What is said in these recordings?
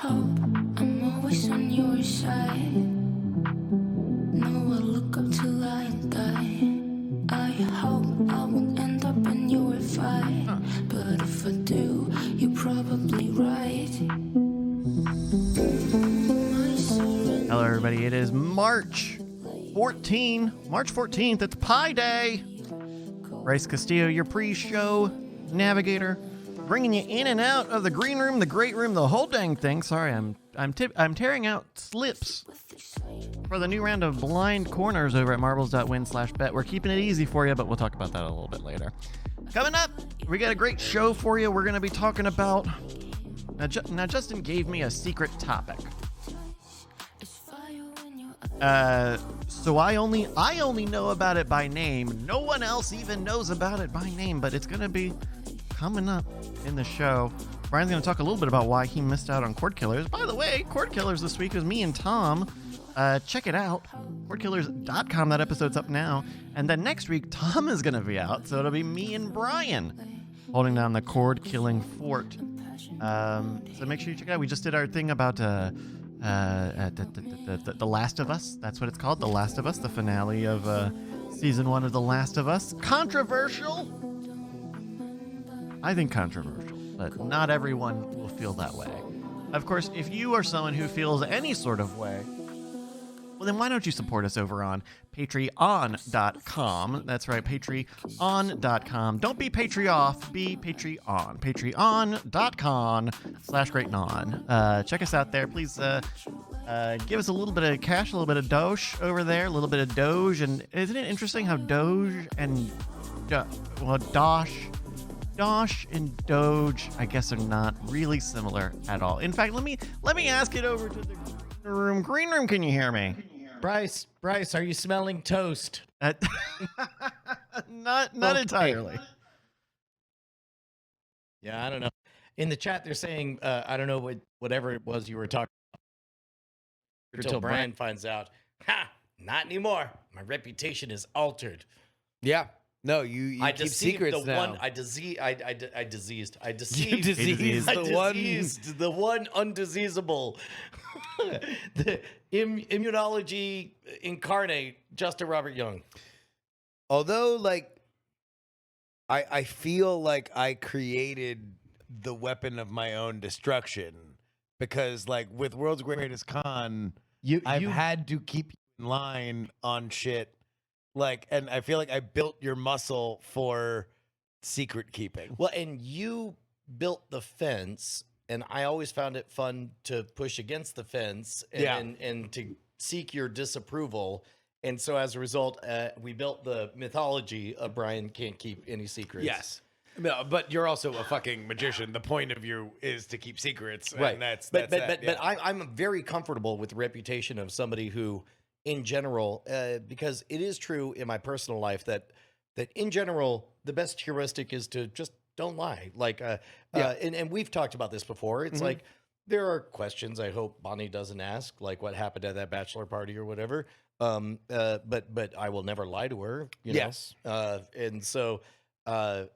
hope I'm always on your side. No, I look up till I die. I hope I won't end up in your fight. But if I do, you're probably right. Hello, everybody. It is March 14th. It's Pi Day. Bryce Castillo, your pre-show navigator, bringing you in and out of the green room, the great room, the whole dang thing. Sorry, I'm tearing out slips for the new round of blind corners over at marbles.win/bet. We're keeping it easy for you, but we'll talk about that a little bit later. Coming up, we got a great show for you. We're going to be talking about... Now, Justin gave me a secret topic. So I only know about it by name. No one else even knows about it by name, but it's going to be coming up in the show. Brian's going to talk a little bit about why he missed out on Cord Killers. By the way, Cord Killers this week was me and Tom. Check it out. CordKillers.com. That episode's up now. And then next week, Tom is going to be out, so it'll be me and Brian holding down the cord killing fort. So make sure you check it out. We just did our thing about The Last of Us. That's what it's called, The Last of Us, the finale of season 1 of The Last of Us. Controversial? I think controversial, but not everyone will feel that way. Of course, if you are someone who feels any sort of way, well, then why don't you support us over on Patreon.com. That's right, Patreon.com. Don't be Patreoff, be Patreon. Patreon.com/GreatNon. Check us out there. Please give us a little bit of cash, a little bit of Doge over there, a little bit of Doge. And isn't it interesting how Doge and, Dosh and Doge, I guess, are not really similar at all. In fact, let me ask it over to the green room. Green room, can you hear me? Bryce, are you smelling toast? Not entirely. Yeah, I don't know. In the chat, they're saying, I don't know whatever it was you were talking about. Until Brian finds out, not anymore. My reputation is altered. Yeah. No, you keep secrets now. I deceased the one undiseasable. The immunology incarnate, Justin Robert Young. Although, I feel like I created the weapon of my own destruction because, with World's Greatest Con, I've had to keep you in line on shit. And I feel like I built your muscle for secret keeping. Well, and you built the fence, and I always found it fun to push against the fence and to seek your disapproval. And so as a result, we built the mythology of Brian can't keep any secrets. Yes. No, but you're also a fucking magician. The point of you is to keep secrets. Right. And that's but that. I'm very comfortable with the reputation of somebody who, in general, because it is true in my personal life that in general, the best heuristic is to just don't lie. And we've talked about this before. It's like, there are questions I hope Bonnie doesn't ask, like what happened at that bachelor party or whatever. But I will never lie to her. Yes. And so, but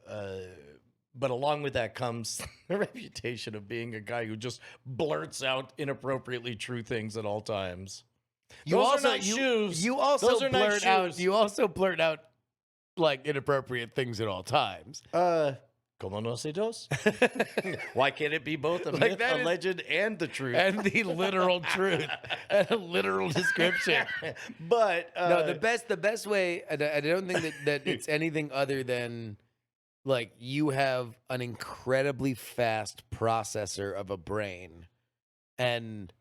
along with that comes the reputation of being a guy who just blurts out inappropriately true things at all times. You also blurt out inappropriate things at all times. Como no se dos? Why can't it be both a myth, a legend, and the truth? And the literal truth. And a literal description. But no, the best way, and I don't think that it's anything other than you have an incredibly fast processor of a brain, and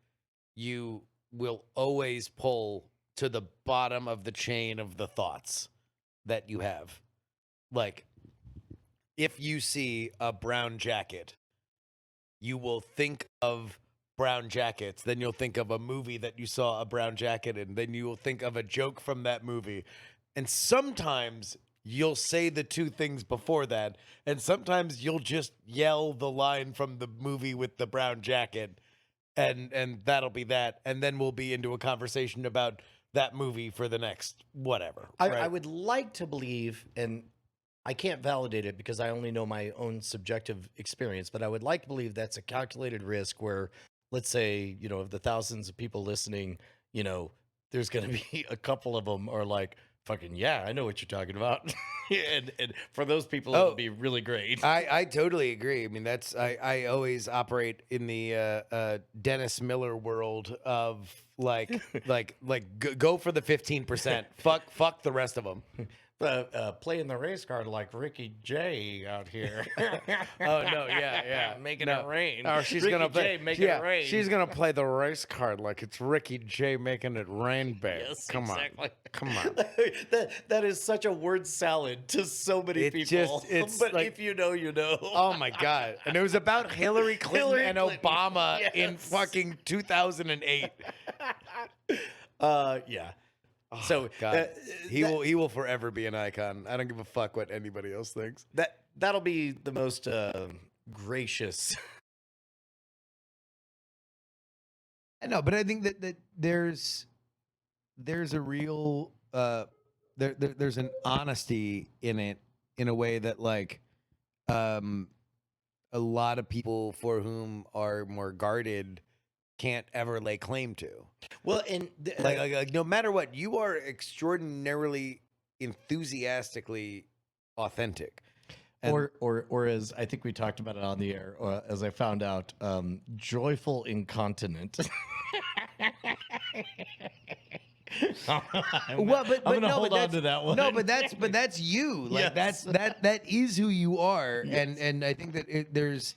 you will always pull to the bottom of the chain of the thoughts that you have. If you see a brown jacket, you will think of brown jackets. Then you'll think of a movie that you saw a brown jacket in. Then you will think of a joke from that movie. And sometimes you'll say the two things before that. And sometimes you'll just yell the line from the movie with the brown jacket. And that'll be that. And then we'll be into a conversation about that movie for the next whatever. I would like to believe, and I can't validate it because I only know my own subjective experience, but I would like to believe that's a calculated risk where let's say, of the thousands of people listening, there's going to be a couple of them are like, fucking, yeah, I know what you're talking about. and for those people, it'll be really great. I totally agree. I mean, I always operate in the Dennis Miller world of like go for the 15%. Fuck the rest of them. Playing the race card like Ricky J out here. Oh no, yeah, Making it rain. Or she's Ricky gonna play, J making it rain. She's gonna play the race card like it's Ricky J making it rain, babe. Yes, Come exactly. Come on. that is such a word salad to so many It's people. it's but like- if you know, you know. Oh my god! And it was about Hillary Clinton Hillary and Clinton, Obama in yes. fucking 2008. Yeah. Oh, So, God, he will forever be an icon. I don't give a fuck what anybody else thinks. That'll be the most gracious. I know, but I think that there's a real there's an honesty in it in a way that like a lot of people for whom are more guarded can't ever lay claim to. Well, and Like no matter what, you are extraordinarily enthusiastically authentic. And- or as I think we talked about it on the air, or as I found out, joyful incontinent. Well, but I'm gonna no, hold but on to that one. No, but that's you. Like Yes. that is who you are, and I think that there's.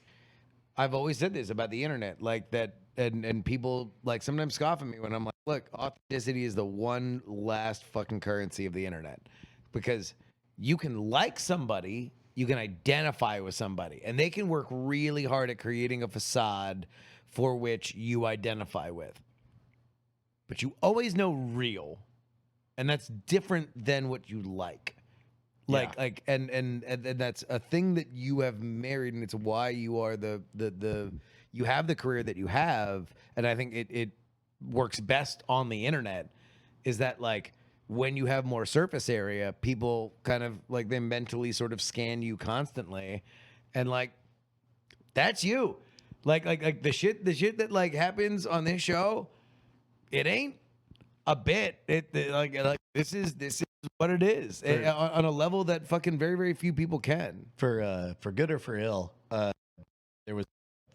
I've always said this about the internet, like that, and people like sometimes scoff at me when I'm like, look, authenticity is the one last fucking currency of the internet, because you can like somebody, you can identify with somebody, and they can work really hard at creating a facade for which you identify with. But you always know real, and that's different than what you like. And that's a thing that you have married, and it's why you are the you have the career that you have. And I think it works best on the internet, is that like when you have more surface area, people kind of like they mentally sort of scan you constantly, and like that's you. Like the shit that like happens on this show, it ain't a bit. Like this is what it is on a level that fucking very, very few people can. for good or for ill, there was,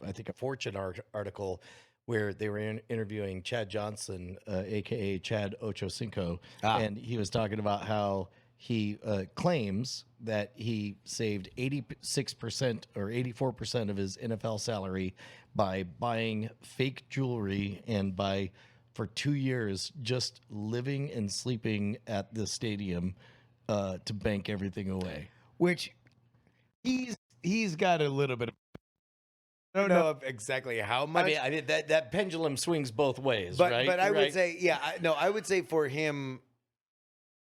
I think, a Fortune article where they were interviewing Chad Johnson, aka Chad Ochocinco, and he was talking about how he claims that he saved 86% or 84% of his NFL salary by buying fake jewelry and by for 2 years just living and sleeping at the stadium to bank everything away. Which he's got a little bit of. I don't know exactly how much. I mean that pendulum swings both ways, but right? but I would Right? say, yeah, I would say for him,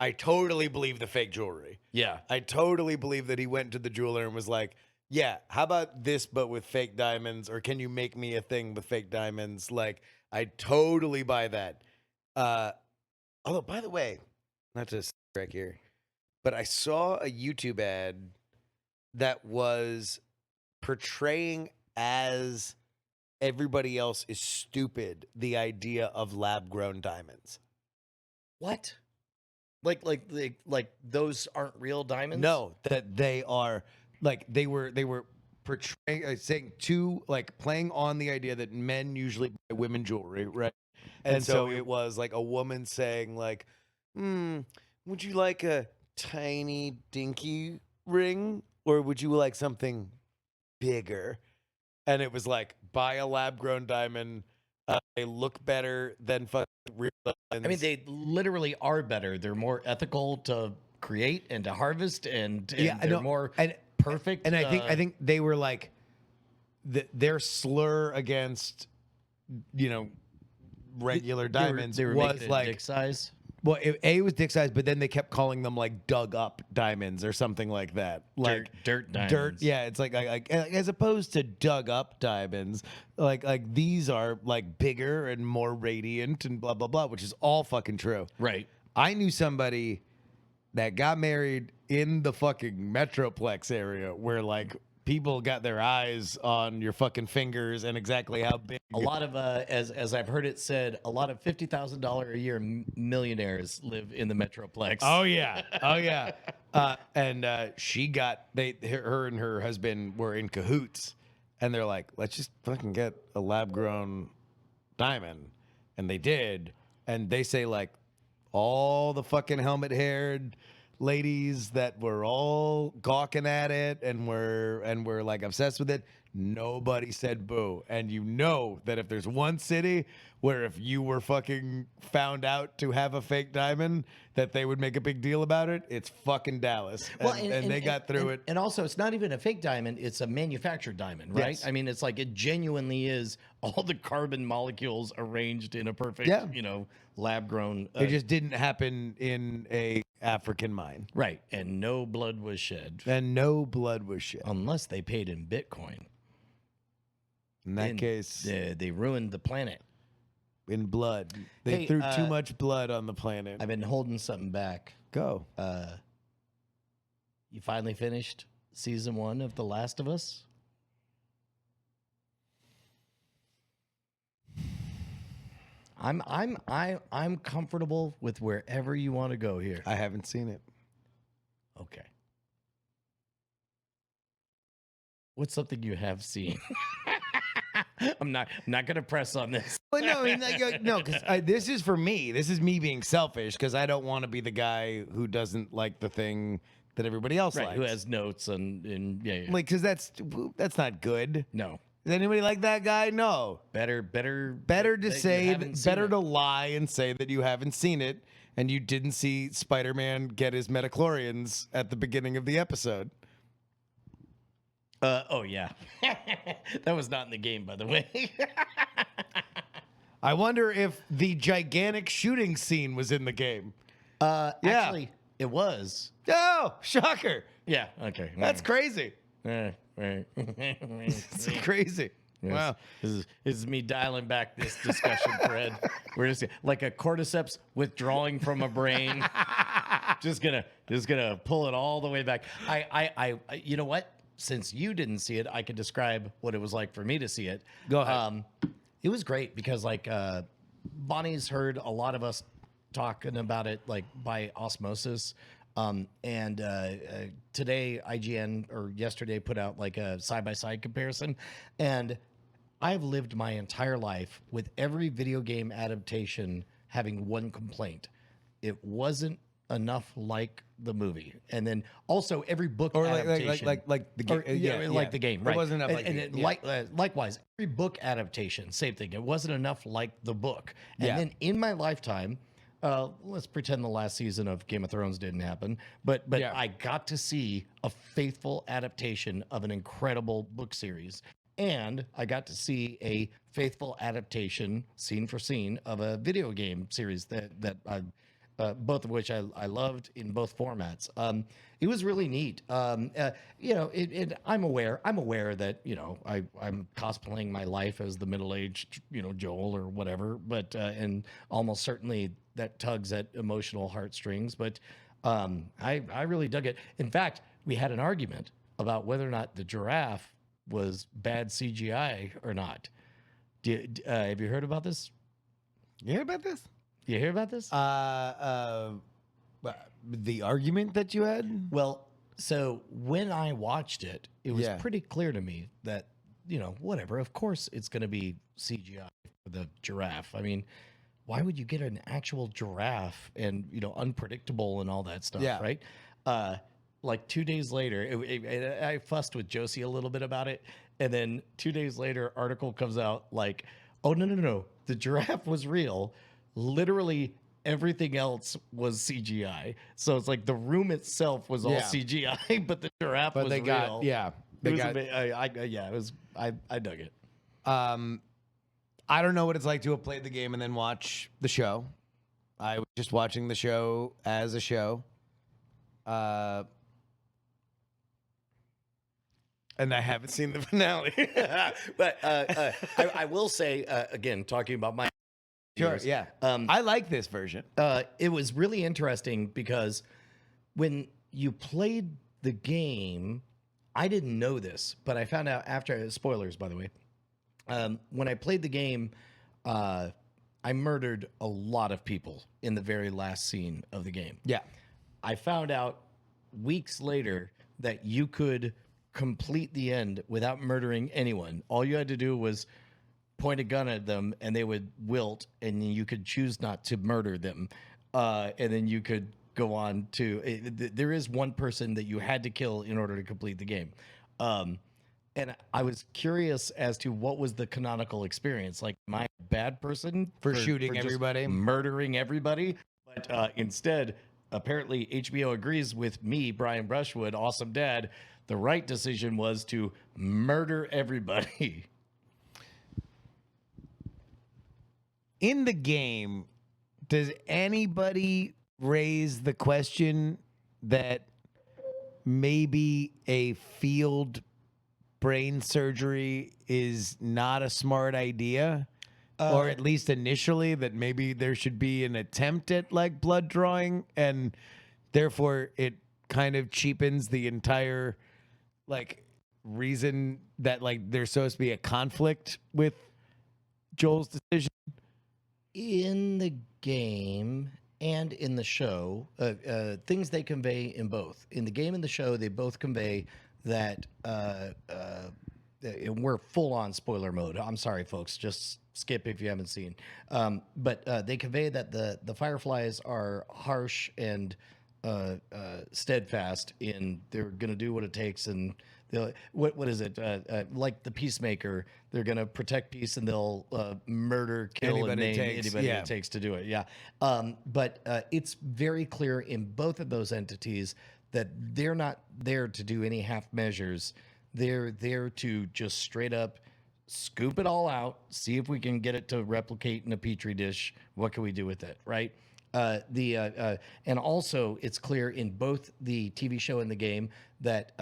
I totally believe the fake jewelry. Yeah. I totally believe that he went to the jeweler and was like, yeah, how about this but with fake diamonds, or can you make me a thing with fake diamonds? Like, I totally buy that. Although, by the way, not to sidetrack here, but I saw a YouTube ad that was portraying as everybody else is stupid the idea of lab-grown diamonds. What? Like those aren't real diamonds? No, that they are like they were portraying saying like playing on the idea that men usually buy women jewelry, right? And so it was like a woman saying like, would you like a tiny dinky ring, or would you like something bigger? And it was like, buy a lab-grown diamond. They look better than fucking real diamonds. I mean, they literally are better. They're more ethical to create and to harvest, and they're more perfect. And I think they were like, their slur against, regular diamonds they were was making it like dick size. Well, it was dick size, but then they kept calling them like dug up diamonds or something like that. Like Dirt diamonds. Yeah, it's like as opposed to dug up diamonds, like these are like bigger and more radiant and blah blah blah, which is all fucking true. Right. I knew somebody that got married in the fucking Metroplex area where like people got their eyes on your fucking fingers and exactly how big. A lot of, as I've heard it said, a lot of $50,000 a year millionaires live in the Metroplex. Oh yeah, oh yeah. And she got her and her husband were in cahoots, and they're like, let's just fucking get a lab grown diamond, and they did, and they say like all the fucking helmet haired ladies that were all gawking at it and were like obsessed with it, nobody said boo. And you know that if there's one city where if you were fucking found out to have a fake diamond that they would make a big deal about it, it's fucking Dallas. And they got through it. And also, it's not even a fake diamond, it's a manufactured diamond, right? Yes. I mean, it's like it genuinely is all the carbon molecules arranged in a perfect, lab grown. It just didn't happen in a African mine. Right. And no blood was shed. And no blood was shed. Unless they paid in Bitcoin. In that case, they ruined the planet. In blood. They threw too much blood on the planet. I've been holding something back. Go. You finally finished season 1 of The Last of Us? I'm comfortable with wherever you want to go here. I haven't seen it. Okay. What's something you have seen? I'm not going to press on this. But no, I mean, no, because this is for me. This is me being selfish because I don't want to be the guy who doesn't like the thing that everybody else likes. Who has notes and yeah. Like, because that's not good. No. Does anybody like that guy? No. Better to say, better to lie and say that you haven't seen it and you didn't see Spider-Man get his metachlorians at the beginning of the episode. Oh yeah, that was not in the game, by the way. I wonder if the gigantic shooting scene was in the game. Actually, it was. Oh, shocker! Yeah. Okay. That's crazy. Right. It's crazy. Yes. Wow. This is me dialing back this discussion thread. We're just like a cordyceps withdrawing from a brain. just gonna pull it all the way back. I you know what? Since you didn't see it, I can describe what it was like for me to see it. Go ahead. It was great because like Bonnie's heard a lot of us talking about it like by osmosis. And today IGN or yesterday put out like a side-by-side comparison, and I've lived my entire life with every video game adaptation having one complaint: it wasn't enough like the movie. And then also every book or adaptation, like the game, like the game, right? It wasn't enough likewise, every book adaptation, same thing. It wasn't enough like the book. And Yeah. then in my lifetime, let's pretend the last season of Game of Thrones didn't happen, but Yeah. I got to see a faithful adaptation of an incredible book series. And I got to see a faithful adaptation, scene for scene, of a video game series that I, both of which I loved in both formats. It was really neat. I'm aware that, I'm cosplaying my life as the middle-aged, Joel or whatever, but, and almost certainly that tugs at emotional heartstrings, but, I really dug it. In fact, we had an argument about whether or not the giraffe was bad CGI or not. Have you heard about this? You hear about this? You hear about this? The argument that you had? Well, so when I watched it, it was Yeah. pretty clear to me that, whatever, of course it's going to be CGI for the giraffe. I mean, why would you get an actual giraffe and, unpredictable and all that stuff, Yeah. right? Like 2 days later, I fussed with Josie a little bit about it. And then 2 days later, article comes out like, oh, no. The giraffe was real. Literally everything else was CGI. So it's like the room itself was all Yeah. CGI, but the giraffe was real. I dug it. I don't know what it's like to have played the game and then watch the show. I was just watching the show as a show. And I haven't seen the finale. But I will say, again, talking about my Sure, years, yeah. I like this version. it was really interesting because when you played the game, I didn't know this, but I found out after spoilers, by the way. When I played the game, I murdered a lot of people in the very last scene of the game. Yeah. I found out weeks later that you could complete the end without murdering anyone. All you had to do was point a gun at them and they would wilt, and you could choose not to murder them. And then you could go on to. There is one person that you had to kill in order to complete the game. And I was curious as to what was the canonical experience. Like, am I a bad person For shooting just everybody? murdering everybody? But instead, apparently HBO agrees with me, Brian Brushwood, awesome dad. The right decision was to murder everybody. In the game, does anybody raise the question that maybe a field brain surgery is not a smart idea? Or at least initially, that maybe there should be an attempt at like blood drawing, and therefore it kind of cheapens the entire like reason that like there's supposed to be a conflict with Joel's decision. In the game and in the show, things they convey in both. In the game and the show, they both convey that we're full on spoiler mode. I'm sorry, folks. Just skip if you haven't seen. But they convey that the Fireflies are harsh and steadfast in they're going to do what it takes, and they'll what is it like the Peacemaker? They're going to protect peace and they'll murder, kill, and Anybody maim takes, anybody yeah. it takes to do it. Yeah, but it's very clear in both of those entities that they're not there to do any half measures. They're there to just straight up scoop it all out, see if we can get it to replicate in a petri dish. What can we do with it, right? And also it's clear in both the TV show and the game that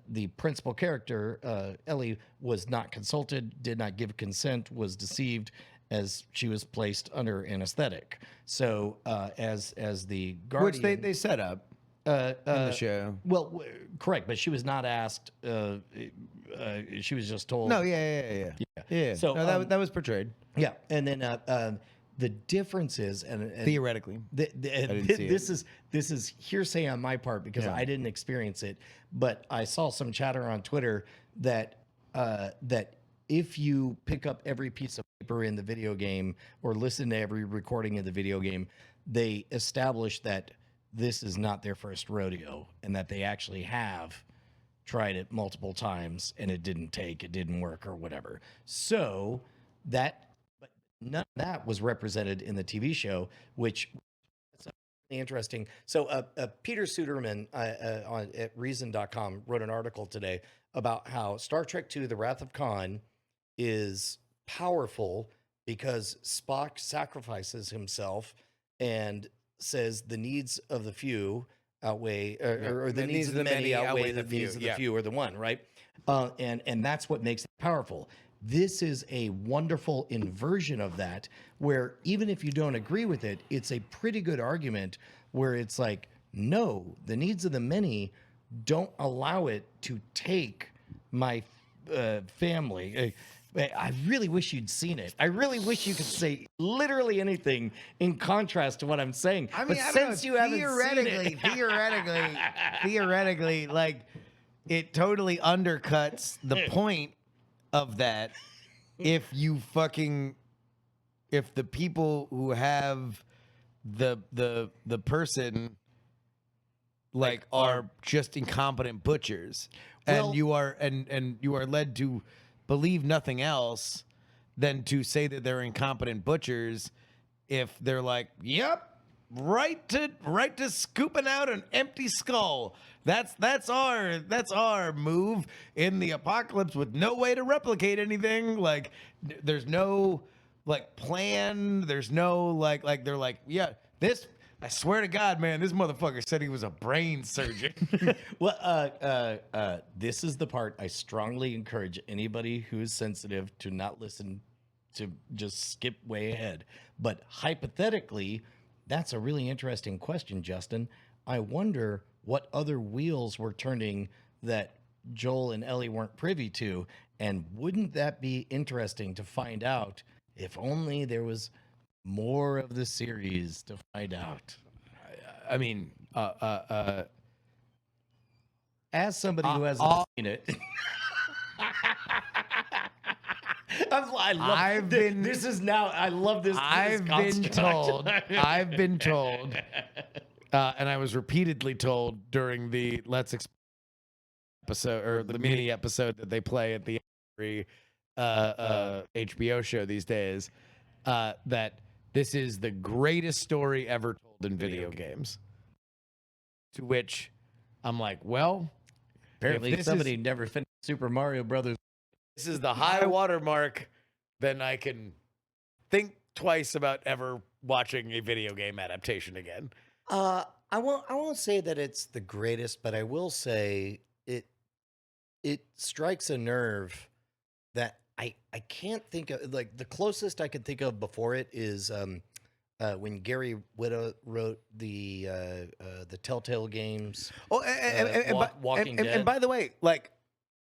the principal character Ellie was not consulted, did not give consent, was deceived as she was placed under anesthetic. So as the guardian, Which they set up in the show. well, correct, but she was not asked. She was just told. No, yeah. So, no, that was portrayed Yeah, and then the difference is, and theoretically. didn't see this is hearsay on my part because I didn't experience it, but I saw some chatter on Twitter that that if you pick up every piece of paper in the video game or listen to every recording in the video game, they establish that this is not their first rodeo and that they actually have tried it multiple times and it didn't work or whatever. So but none of that was represented in the TV show, which is really interesting. So Peter Suderman at Reason.com wrote an article today about how Star Trek II, The Wrath of Khan, is powerful because Spock sacrifices himself and says the needs of the few outweigh, or the needs of the many outweigh the needs of the few, or the one, right? And that's what makes it powerful. This is a wonderful inversion of that, where even if you don't agree with it, it's a pretty good argument where it's like, no, the needs of the many don't allow it to take my family. I really wish you'd seen it. I really wish you could say literally anything in contrast to what I'm saying. I mean, but since you haven't seen it, theoretically, like it totally undercuts the point of that. If the people who have the person like are just incompetent butchers, Well- and you are led to believe nothing else than to say that they're incompetent butchers, if they're like, yep, right to scooping out an empty skull. That's our move in the apocalypse with no way to replicate anything. Like there's no like plan. There's no like they're like, yeah, this. I swear to God, man, this motherfucker said he was a brain surgeon. Well, this is the part I strongly encourage anybody who is sensitive to not listen, to just skip way ahead. But hypothetically, that's a really interesting question, Justin. I wonder what other wheels were turning that Joel and Ellie weren't privy to. And wouldn't that be interesting to find out if only there was more of the series to find out? I mean, As somebody who hasn't seen it. I've been- this is now, I love this. I've been told, and I was repeatedly told during the episode or the mini episode that they play at the end of every HBO show these days, that this is the greatest story ever told in video games. To which I'm like, well, Apparently, if this somebody never finished Super Mario Brothers. this is the high water mark, then I can think twice about ever watching a video game adaptation again. I won't say that it's the greatest, but I will say it strikes a nerve that I can't think of. Like, the closest I could think of before it is when Gary Whitta wrote the Telltale games. Oh, Walking Dead. And by the way, like,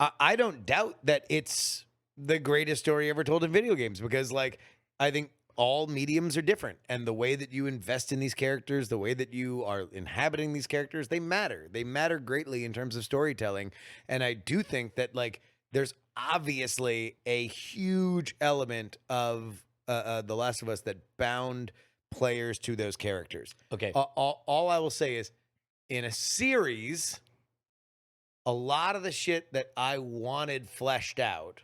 I don't doubt that it's the greatest story ever told in video games, because, like, I think all mediums are different, and the way that you invest in these characters, the way that you are inhabiting these characters, they matter. They matter greatly in terms of storytelling. And I do think that, like, there's obviously a huge element of The Last of Us that bound players to those characters. Okay. All I will say is, in a series, a lot of the shit that I wanted fleshed out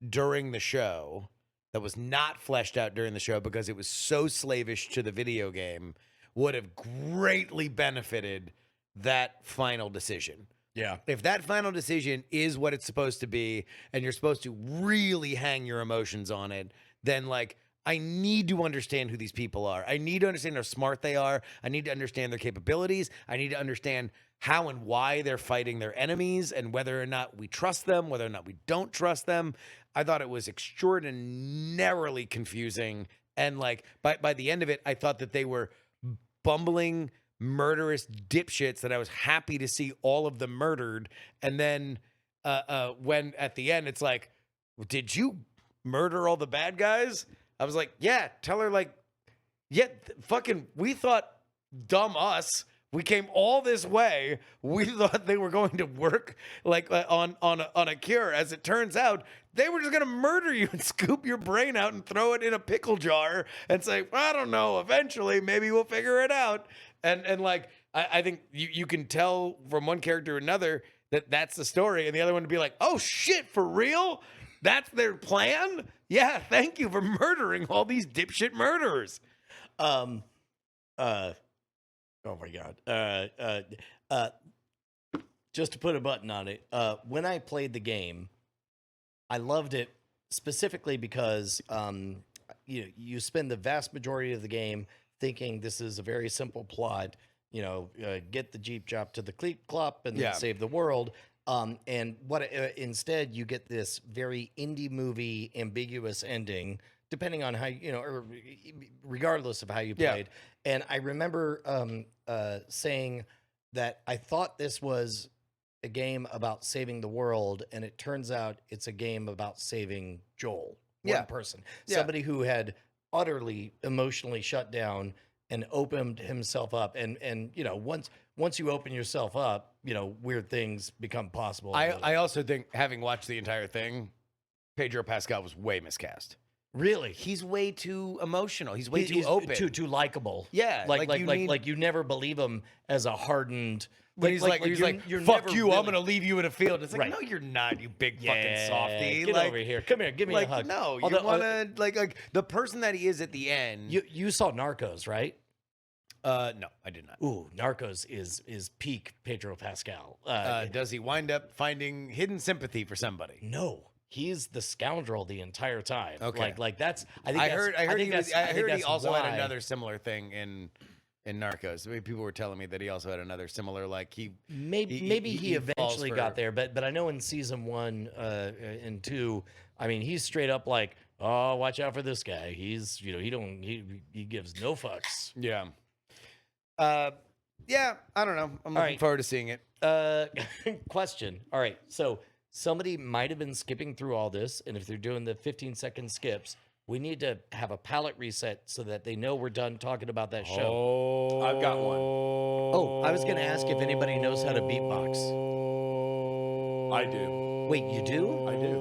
during the show that was not fleshed out during the show because it was so slavish to the video game would have greatly benefited that final decision. Yeah. If that final decision is what it's supposed to be, and you're supposed to really hang your emotions on it, then, like, I need to understand who these people are. I need to understand how smart they are. I need to understand their capabilities. I need to understand how and why they're fighting their enemies, and whether or not we trust them, whether or not we don't trust them. I thought it was extraordinarily confusing. And, like, by the end of it, I thought that they were bumbling, murderous dipshits that I was happy to see all of them murdered. And then when at the end, it's like, did you murder all the bad guys? I was like, yeah, tell her, like, yeah, fucking, we thought dumb us. We came all this way. We thought they were going to work, like, on a cure. As it turns out, they were just going to murder you and scoop your brain out and throw it in a pickle jar and say, I don't know, eventually maybe we'll figure it out. And like, I think you can tell from one character to another that that's the story, and the other one to be like, oh shit, for real? That's their plan? Yeah, thank you for murdering all these dipshit murderers. Oh my God. Just to put a button on it, when I played the game, I loved it specifically because you spend the vast majority of the game thinking this is a very simple plot. Get the Jeep Drop to the Cleep Clop and then save the world. And what instead you get this very indie movie ambiguous ending, depending on how or regardless of how you played. And I remember saying that I thought this was a game about saving the world, and it turns out it's a game about saving Joel, one person, somebody who had utterly emotionally shut down and opened himself up. And once you open yourself up, weird things become possible. I also think, having watched the entire thing, Pedro Pascal was way miscast. Really? He's way too emotional. He's way too open. Too likable. Yeah. Like you never believe him as a hardened. He's like, you're fuck never you, really... I'm going to leave you in a field. It's like, Right. No, you're not, you big fucking softy. Get over here. Come here. Give me a hug. No, you want to, like, the person that he is at the end. You saw Narcos, right? No, I did not. Ooh, Narcos is peak Pedro Pascal. Does he wind up finding hidden sympathy for somebody? No. He's the scoundrel the entire time. Okay. Like that's. I heard he also why. had another similar thing in Narcos. I mean, people were telling me that he also had another similar, like, maybe he eventually falls got there, but I know in season 1 and 2, I mean, he's straight up like, oh, watch out for this guy. He's he gives no fucks. Yeah. Yeah, I don't know. I'm looking right. forward to seeing it. Question. All right. So somebody might have been skipping through all this, and if they're doing the 15-second skips, we need to have a palette reset so that they know we're done talking about that show. Oh, I've got one. Oh, I was going to ask if anybody knows how to beatbox. I do. Wait, you do? I do.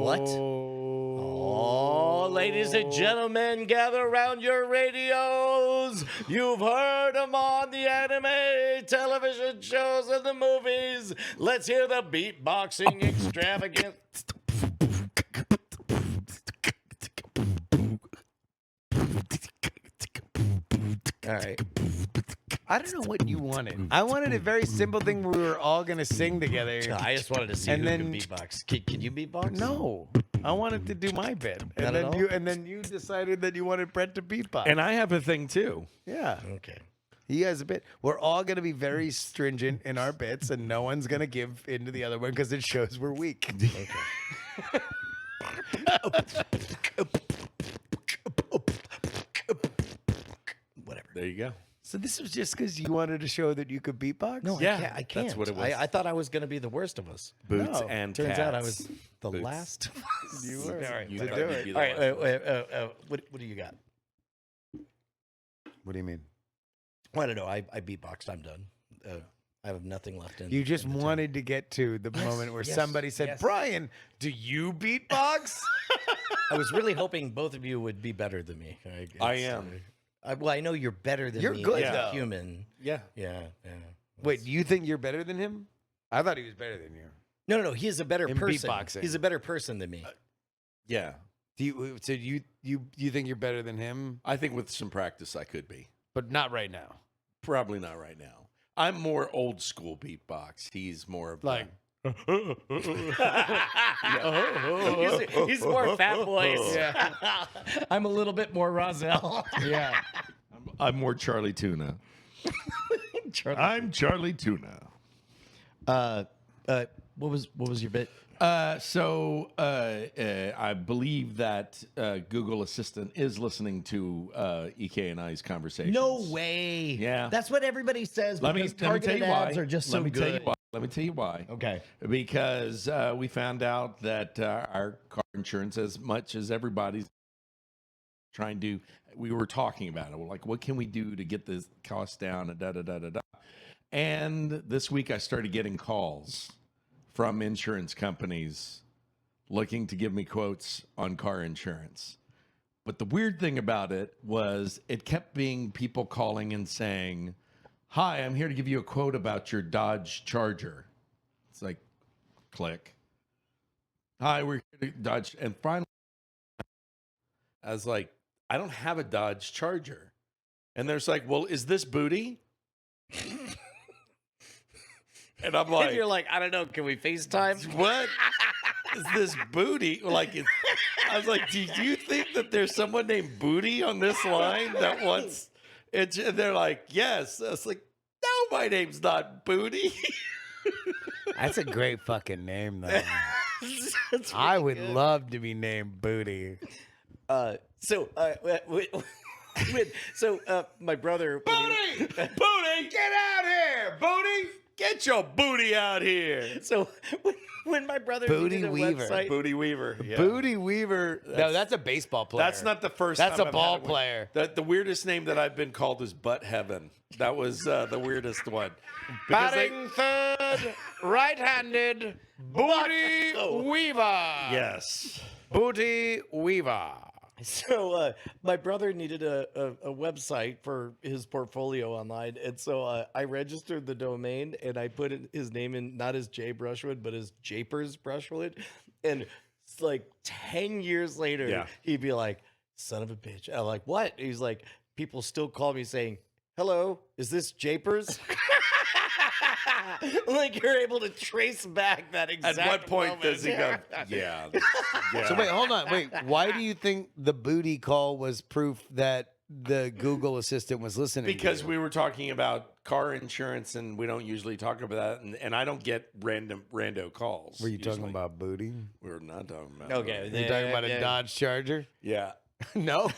What? Oh, ladies and gentlemen, gather around your radios. You've heard them on the anime, television shows, and the movies. Let's hear the beatboxing extravagance. All right. I don't know what you wanted. I wanted a very simple thing where we were all gonna sing together. I just wanted to see And who then- can beatbox. Can you beatbox? No, I wanted to do my bit, Not at all? and then you decided that you wanted Brett to beatbox. And I have a thing too. yeah, Okay. he has a bit. We're all gonna be very stringent in our bits, and no one's gonna give into the other one because it shows we're weak. Whatever. There you go. So this was just because you wanted to show that you could beatbox. No, Yeah, I can't. I can't. that's what it was. I thought I was going to be the worst of us. Boots No, and Turns out I cats. was the Boots. last. You were. All right. You to thought do you'd it. be All the right. last one. What do you got? What do you mean? Well, I don't know. I beatboxed. I'm done. I have nothing left in. You just in the tank. wanted to get to the moment where yes, somebody said, yes. "Brian, do you beatbox?" I was really hoping both of you would be better than me. I am. Well, I know you're better than You're me good, as a though. human. Yeah. Yeah. Wait, do you think you're better than him? I thought he was better than you. No. He is a better In person. beatboxing. He's a better person than me. Yeah. Do you? So you think you're better than him, I think with some practice I could be. but not right now. Probably not right now. I'm more old school beatbox. He's more of Like, He's more fat boys. Yeah. I'm a little bit more Roselle. yeah. I'm more Charlie Tuna. I'm Charlie Tuna. What was your bit? I believe that Google Assistant is listening to EK and I's conversations. No way. Yeah. That's what everybody says Let me because tell targeted you why. ads are just so Let me good. tell you why. Let me tell you why. Okay. Because we found out that our car insurance, as much as everybody's trying to, we were talking about it. We're like, what can we do to get this cost down? And da da da da da. And this week I started getting calls from insurance companies looking to give me quotes on car insurance. But the weird thing about it was it kept being people calling and saying, "Hi, I'm here to give you a quote about your Dodge Charger." It's like, click. "Hi, we're here to Dodge." And finally, I was like, I don't have a Dodge Charger. And there's like, "Well, is this booty?" And I'm like, And you're like, I don't know. Can we FaceTime? what is this booty? Like, I was like, do you think that there's someone named Booty on this line that wants it? And they're like, yes. I was like, no, my name's not Booty. That's a great fucking name, though. That's I really would good. love to be named Booty. My brother. when he- Booty, get out here. Booty, get your booty out here. So when my brother Booty needed a Weaver. website, Booty Weaver. Yeah. Booty Weaver. No, that's a baseball player. That's not the first That's time a I've ball had one. player. The weirdest name that I've been called is Butt Heaven. That was the weirdest one. Because they- Batting third, right-handed, Booty Weaver. yes. Booty Weaver. So my brother needed a website for his portfolio online, and so I registered the domain and I put his name in not as Jay Brushwood but as Japers Brushwood, and it's like 10 years later, Yeah. he'd be like, "Son of a bitch!" I'm like, "What?" He's like, "People still call me saying, 'Hello, is this Japers?'" Like you're able to trace back that exact. At what point moment. does he go, yeah. Yeah. So wait, hold on. Wait, why do you think the booty call was proof that the Google Assistant was listening? Because to you? we were talking about car insurance and we don't usually talk about that. And I don't get rando calls. Were you talking usually. about booty? We were not talking about Okay, that. Are you talking about a Dodge Charger? Yeah. No.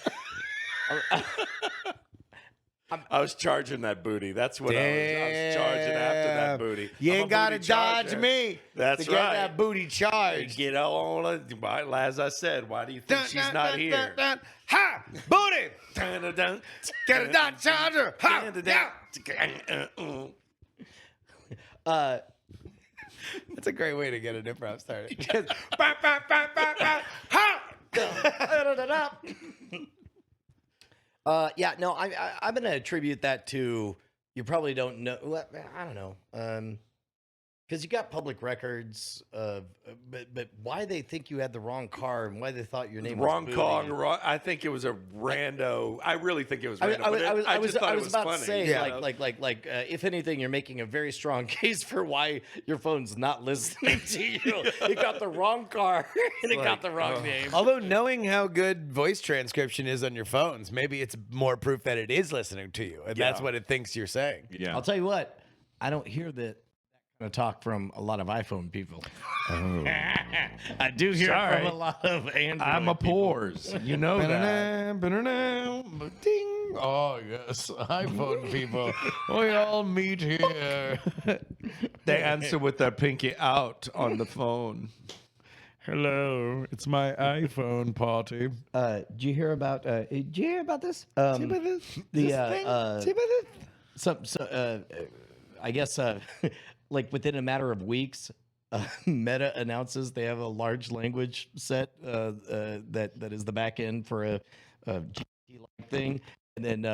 I was charging that booty. That's what I was charging after that booty. You I'm ain't a gotta booty dodge charger. me. That's to get right. that booty charged. Get on as I said, why do you think she's not here? Ha! Booty! Dun, dun, dun. Get a Dodge Charger! Ha! Yeah! That's a great way to get an improv started. Just, bah, bah, bah, bah, bah, ha! Yeah, no, I'm going to attribute that to, you probably don't know. Well, I don't know. Because you got public records of, but why they think you had the wrong car and why they thought your name Wrong was call. Booty. Wrong. I think it was a rando. I really think it was random. I was thought it was about funny. to say, you know? if anything, you're making a very strong case for why your phone's not listening to you. It got the wrong car and it got the wrong name. Although knowing how good voice transcription is on your phones, maybe it's more proof that it is listening to you, and that's Yeah. what it thinks you're saying. Yeah. I'll tell you what, I don't hear that kind of talk from a lot of iPhone people. I do hear it from a lot of Android I'm a people. pores. You know that. Ding. Oh, yes. iPhone people. We all meet here. They answer with their pinky out on the phone. Hello. It's my iPhone party. Did you hear about? Did you hear about this? I guess like within a matter of weeks, Meta announces they have a large language set that is the back end for a GPT-like thing, and then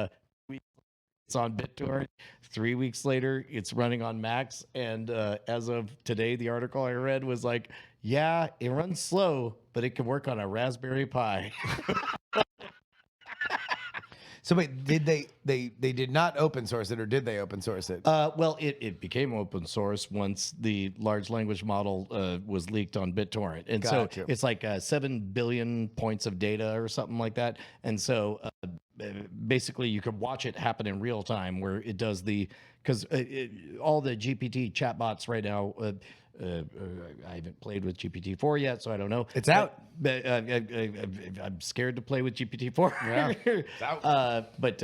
it's on BitTorrent. 3 weeks later, it's running on Macs, and as of today, the article I read was like, yeah, it runs slow, but it can work on a Raspberry Pi. So wait, did they did not open source it, or did they open source it? Well, it became open source once the large language model was leaked on BitTorrent. And Gotcha. so it's like 7 billion points of data or something like that. And so basically you could watch it happen in real time where it does because all the GPT chatbots right now, I haven't played with GPT-4 yet, so I don't know. It's out. But I'm scared to play with GPT-4. Yeah, it's out. But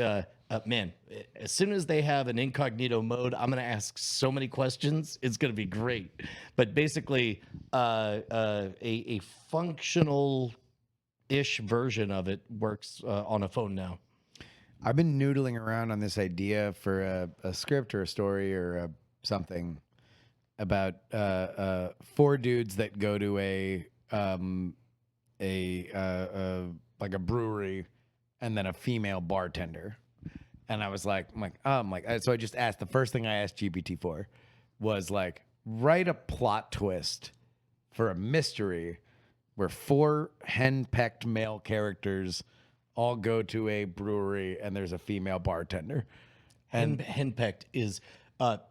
man, as soon as they have an incognito mode, I'm going to ask so many questions. It's going to be great. But basically, a functional-ish version of it works on a phone now. I've been noodling around on this idea for a script or a story or something about 4 dudes that go to like a brewery and then a female bartender. And I was like, so I just asked, the first thing I asked GPT for was like, write a plot twist for a mystery where 4 henpecked male characters all go to a brewery and there's a female bartender. And henpecked is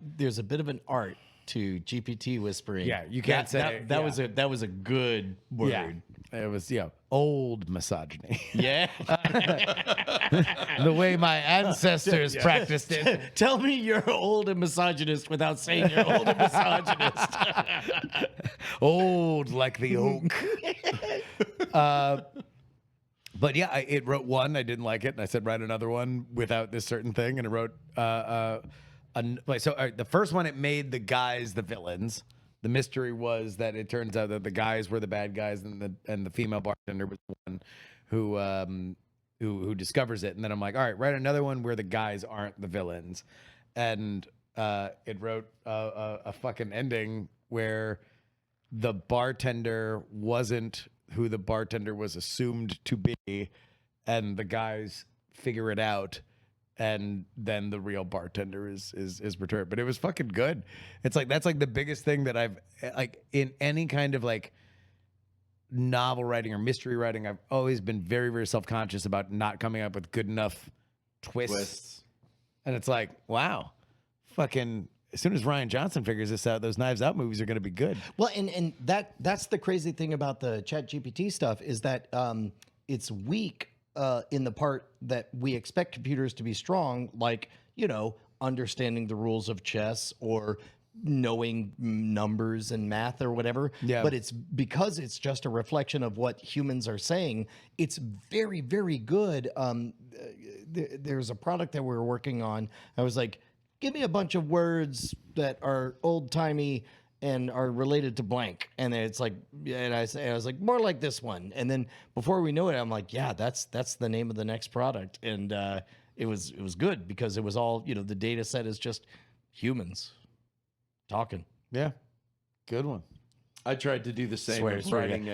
there's a bit of an art to GPT whispering. Yeah, you can't say that was a good word. Yeah. It was, old misogyny. Yeah. The way my ancestors practiced it. Tell me you're old and misogynist without saying you're old and misogynist. Old like the oak. But yeah, it wrote one. I didn't like it. And I said, write another one without this certain thing. And it wrote, the first one, it made the guys the villains. The mystery was that it turns out that the guys were the bad guys and the female bartender was the one who discovers it. And then I'm like, all right, write another one where the guys aren't the villains. And it wrote a fucking ending where the bartender wasn't who the bartender was assumed to be, and the guys figure it out, and then the real bartender is returned. But it was fucking good. It's like that's like the biggest thing that I've like in any kind of like novel writing or mystery writing. I've always been very, very self-conscious about not coming up with good enough twists. And it's like, wow, fucking. As soon as Rian Johnson figures this out, those Knives Out movies are going to be good. Well, and that's the crazy thing about the ChatGPT stuff is that it's weak in the part that we expect computers to be strong, like, understanding the rules of chess or knowing numbers and math or whatever. Yeah. But it's because it's just a reflection of what humans are saying. It's very, very good. There's a product that we were working on. I was like, give me a bunch of words that are old timey and are related to blank. And then it's like, and I was like, more like this one. And then before we knew it, I'm like, yeah, that's the name of the next product. And it was good because it was all, the data set is just humans talking. Yeah. Good one. I tried to do the same. Swear, with swear. writing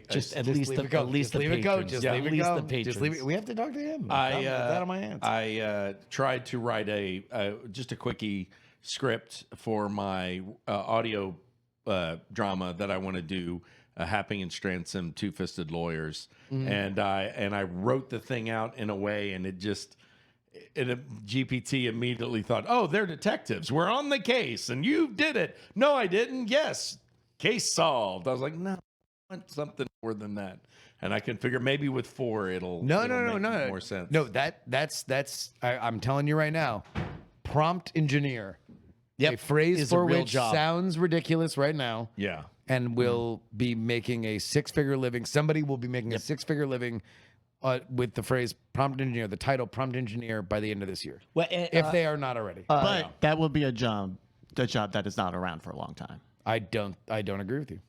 Just at Just least leave the it go. at least Just the leave it go. patrons. Just Yeah, leave at it least go. the patrons. Just leave it. We have to talk to him. I With that on my hands. tried to write just a quickie script for my audio drama that I want to do, Happy and Stransom, Two-Fisted Lawyers, and I wrote the thing out in a way, and GPT immediately thought, oh, they're detectives. We're on the case, and you did it. No, I didn't. Yes, case solved. I was like, no, I want something more than that. And I can figure maybe with 4 it'll make more sense. No, that's I'm telling you right now. Prompt engineer. Yep, A phrase is a for real which job. sounds ridiculous right now. Yeah. And will be making a 6-figure living. Somebody will be making a 6-figure living with the phrase prompt engineer, the title prompt engineer by the end of this year. Well, If they are not already. But that will be a job that is not around for a long time. I don't agree with you.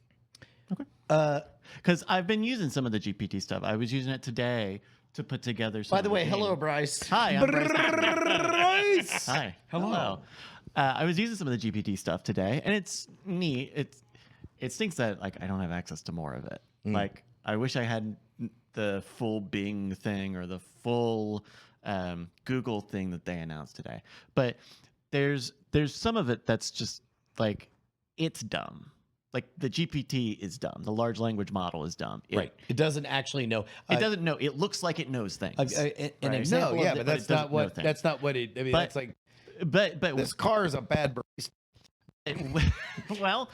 Because I've been using some of the GPT stuff. I was using it today to put together some by the of way, game. hello, Bryce. Hi, I'm Bryce. Bryce! Hi. Hello. I was using some of the GPT stuff today, and it's neat. It stinks that I don't have access to more of it. Like I wish I had the full Bing thing or the full Google thing that they announced today. But there's some of it that's just like it's dumb. Like the GPT is dumb. The large language model is dumb. It doesn't actually know. It doesn't know. It looks like it knows things. An Right? example. No, yeah, of but the- that's it doesn't not what know things. that's not what it. I mean, But- that's like but this car is a bad Bryce. well,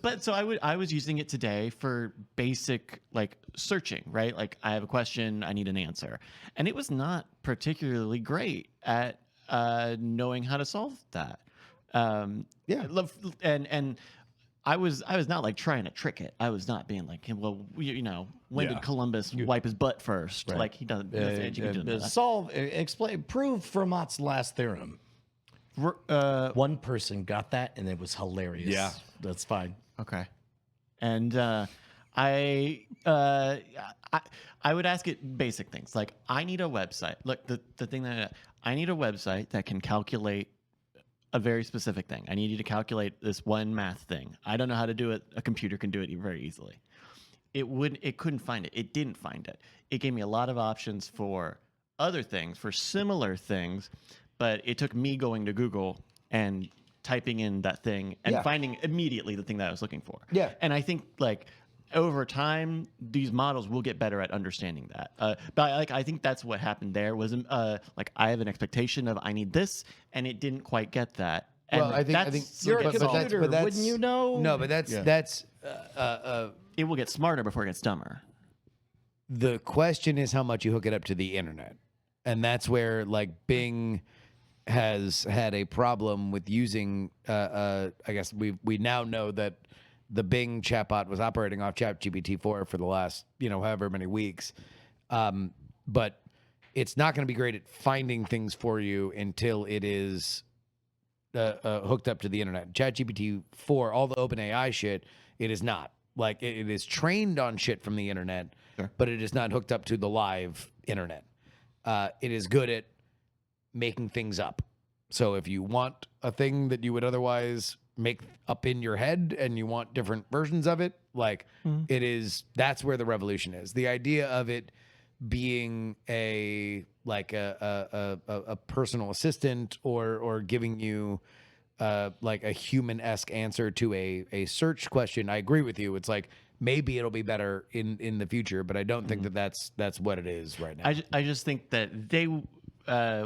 but so I was using it today for basic like searching, right? Like I have a question, I need an answer, and it was not particularly great at knowing how to solve that. And I was not like trying to trick it. I was not being like, well, when did Columbus wipe his butt first? Like he doesn't. Explain. Prove Fermat's last theorem. One person got that, and it was hilarious. Yeah. That's fine. Okay. And I would ask it basic things like I need a website. Look, the thing that I need a website that can calculate a very specific thing. I need you to calculate this one math thing. I don't know how to do it. A computer can do it very easily. It couldn't find it. It didn't find it. It gave me a lot of options for other things, for similar things, but it took me going to Google and typing in that thing and finding immediately the thing that I was looking for. Yeah. And I think like over time, these models will get better at understanding that. But like I think that's what happened there was like I have an expectation of I need this, and it didn't quite get that. And Well, I think You're a but that's- computer, but that's- wouldn't you know? No, but that's it will get smarter before it gets dumber. the question is how much you hook it up to the internet, and that's where like Bing has had a problem with using. I guess we now know that the Bing chatbot was operating off ChatGPT-4 for the last however many weeks, but it's not going to be great at finding things for you until it is hooked up to the internet. ChatGPT-4, all the OpenAI shit, it is not. Like it is trained on shit from the internet, but it is not hooked up to the live internet. It is good at making things up. So if you want a thing that you would otherwise make up in your head and you want different versions of it, like it is, that's where the revolution is. The idea of it being a personal assistant or giving you like a human-esque answer to a search question. I agree with you. It's like maybe it'll be better in the future, but I don't think that's what it is right now. I just think that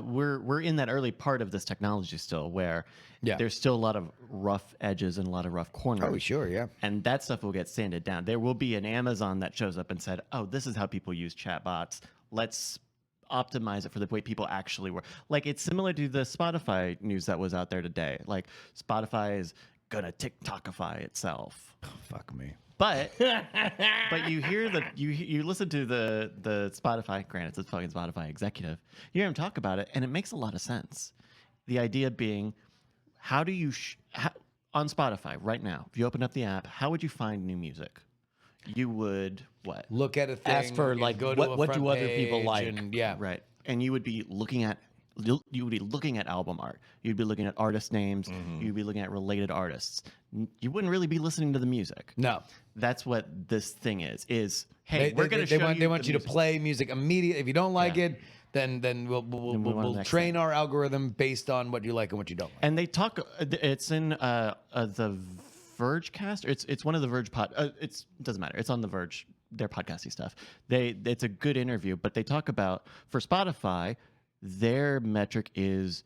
we're in that early part of this technology still, where there's still a lot of rough edges and a lot of rough corners. Oh, sure, yeah. And that stuff will get sanded down. There will be an Amazon that shows up and said, "Oh, this is how people use chatbots. Let's optimize it for the way people actually work. Like it's similar to the Spotify news that was out there today. Like Spotify is gonna TikTokify itself. Fuck me. But you hear you listen to the Spotify. Granted, it's a fucking Spotify executive. You hear him talk about it, and it makes a lot of sense. The idea being, how do you on Spotify right now? If you open up the app, how would you find new music? You would what? Look at a thing. Ask for, and like, go to what- a what do front other people page like? and- yeah. Right. And you would be looking at album art. You'd be looking at artist names. You'd be looking at related artists. You wouldn't really be listening to the music. No. That's what this thing is hey, They- we're going to show they you want the you to music. play music immediately. If you don't like Yeah. it, then move on to the we'll next train thing. our algorithm based on what you like and what you don't like. And they talk. It's in the Verge cast. It's one of the Verge it doesn't matter. It's on the Verge. Their podcasty stuff. It's a good interview, but they talk about for Spotify, their metric is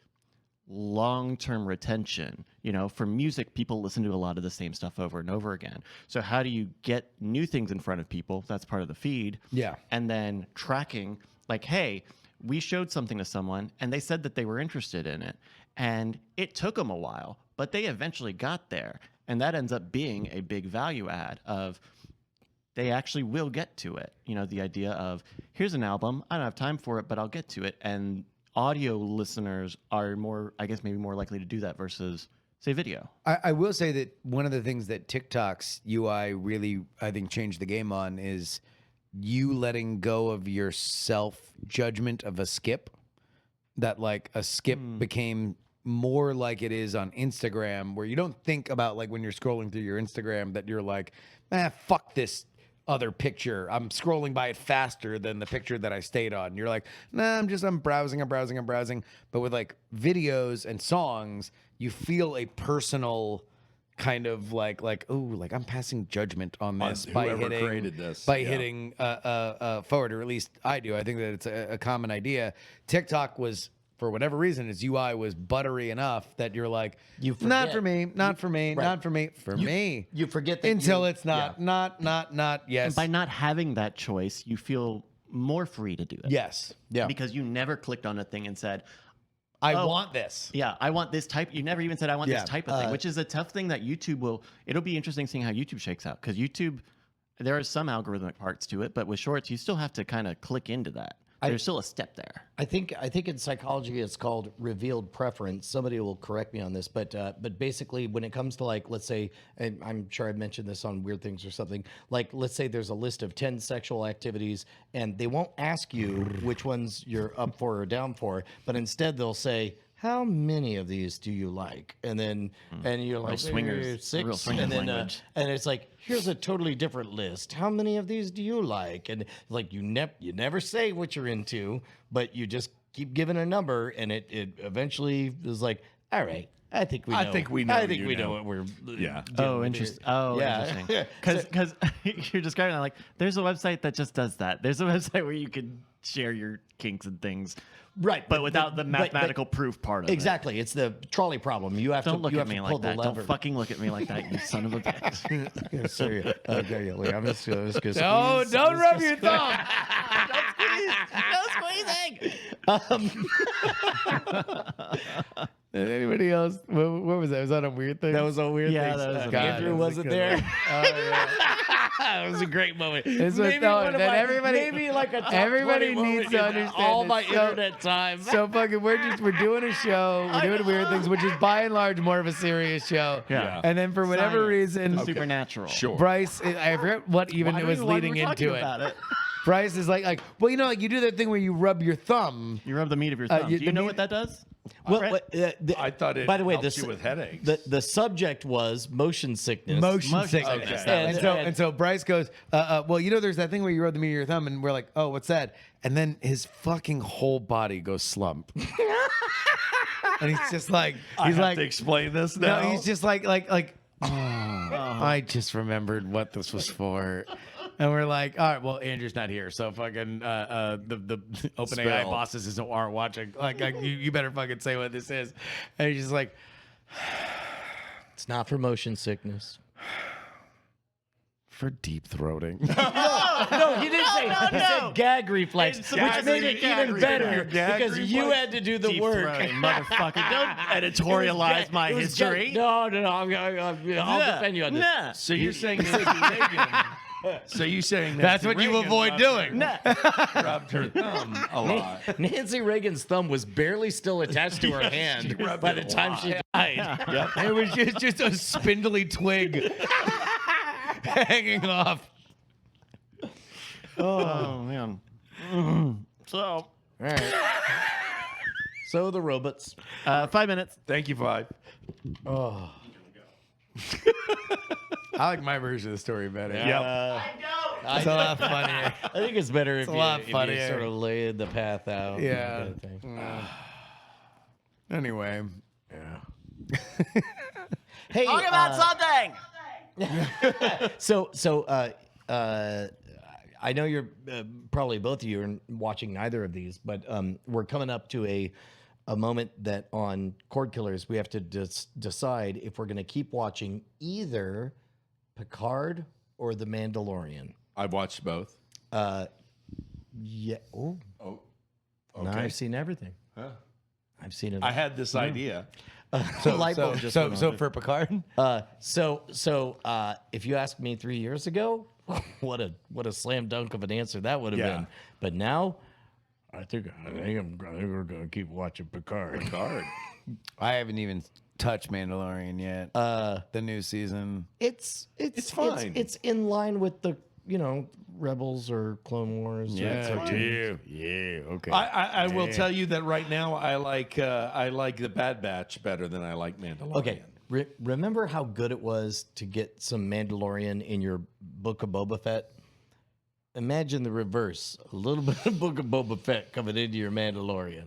long-term retention. You know, for music, people listen to a lot of the same stuff over and over again. So how do you get new things in front of people? That's part of the feed. Yeah. And then tracking, like, hey, we showed something to someone and they said that they were interested in it. And it took them a while, but they eventually got there. And that ends up being a big value add of they actually will get to it. You know, the idea of here's an album, I don't have time for it, but I'll get to it. And audio listeners are more, I guess, maybe more likely to do that versus, say, video. I will say that one of the things that TikTok's UI really, I think, changed the game on is you letting go of your self-judgment of a skip. That, like, a skip became more like it is on Instagram, where you don't think about, like, when you're scrolling through your Instagram that you're like, fuck this other picture. I'm scrolling by it faster than the picture that I stayed on. You're like, nah, I'm browsing. But with, like, videos and songs, you feel a personal kind of like, ooh, like I'm passing judgment on this by whoever hitting, created this, by yeah. hitting forward, or at least I do. I think that it's a common idea. TikTok was, for whatever reason, its UI was buttery enough that you're like, You not forget. for me, not for me, Right. not for me, for me. You forget that Until you- it's not, not, yes. And by not having that choice, you feel more free to do it. Yes. Yeah. Because you never clicked on a thing and said, I Oh. want this. yeah, I want this type. You never even said I want Yeah, this type of thing, which is a tough thing that YouTube will. It'll be interesting seeing how YouTube shakes out because YouTube, there are some algorithmic parts to it, but with shorts, you still have to kind of click into that. There's still a step there. I think in psychology it's called revealed preference. Somebody will correct me on this, but basically when it comes to, like, let's say, and I'm sure I've mentioned this on Weird Things or something, like, let's say there's a list of 10 sexual activities and they won't ask you which ones you're up for or down for, but instead they'll say, how many of these do you like? And then and you're like, swingers- 6. real swingers and then language. and it's like, here's a totally different list. How many of these do you like? And like you never say what you're into, but you just keep giving a number, and it eventually is like, all right, I think we know. I think we know I think you we know know. what we're. Yeah. Oh, interesting. Oh, Yeah. interesting. Because you're describing that like there's a website that just does that. There's a website where you can share your kinks and things, Right, but without the mathematical proof part of it. Exactly, it's the trolley problem. You have Don't to look you at have me to like pull the that. lever. Don't fucking look at me like that, you son of a bitch. Yeah, sorry. Okay, wait, I'm just gonna No, squeeze. don't rub your thumb. No squeezing. Anybody else? What was that? Was that a weird thing? That was a weird Yeah, thing. that was a God, weird Andrew thing. wasn't there. That was a great moment. This was, Maybe no, one of then my- everybody, maybe like a top everybody 20 needs moment to in understand all this. my So- internet time. So fucking, we're doing a show. We're doing Weird Things, which is by and large more of a serious show. Yeah. And then for whatever Science. reason, Supernatural. Sure. Bryce, I forget what even Why it do was we- why leading we talking into it. about it. Bryce is like, well, you know, like you do that thing where you rub your thumb. You rub the meat of your thumb. you- Do you the know meat- what that does? Well, Brett? I thought it by the way, helps this you with headaches. The subject was motion sickness. Motion Motion sickness. sickness. Okay. And so Bryce goes, well, you know, there's that thing where you rub the meat of your thumb, and we're like, oh, what's that? And then his fucking whole body goes slump. And he's just like, I he's have like, to explain this no, now. he's just like, oh, I just remembered what this was for. And we're like, all right, well, Andrew's not here, so fucking the OpenAI Spell. bosses aren't watching. Like you better fucking say what this is. And he's just like, It's not for motion sickness. for deep throating. No, he didn't say. no, He no. said gag reflex, It's which supposed made to be it gag even better Gag because you reflex? had to do the Deep work. throating, motherfucker. Don't editorialize my history. No. I'll defend you on this. Nah. So you're saying Nancy Reagan? So you're saying That's Nancy what you Reagan avoid rubbed doing. her- rubbed her thumb a lot. Nancy Reagan's thumb was barely still attached to her hand by the time she died. Yep. It was just a spindly twig hanging off. Oh man. So, All right. So the robots. 5 minutes. Thank you, 5. Oh. I like my version of the story better. Yep. It's a lot funnier. I think it's better if a you, lot if you funnier. sort of lay the path out. Yeah. kind of thing. Anyway. Yeah. Hey, Talk about something. so I know you're probably both of you are watching neither of these, but we're coming up to a moment that on Cord Killers we have to decide if we're going to keep watching either Picard or The Mandalorian. I've watched both. Yeah. Oh. Oh, No, okay. I've seen everything. Huh. I've seen it. I had this idea. Light bulb just went So on. for Picard, If you asked me 3 years ago, what a slam dunk of an answer that would have Yeah. been. But now, I think we're gonna keep watching Picard. Card. I haven't even touched Mandalorian yet. The new season. It's fine. It's in line with the Rebels or Clone Wars. Yeah, okay. I will tell you that right now I like the Bad Batch better than I like Mandalorian. Okay. Remember how good it was to get some Mandalorian in your Book of Boba Fett? Imagine the reverse. A little bit of Book of Boba Fett coming into your Mandalorian.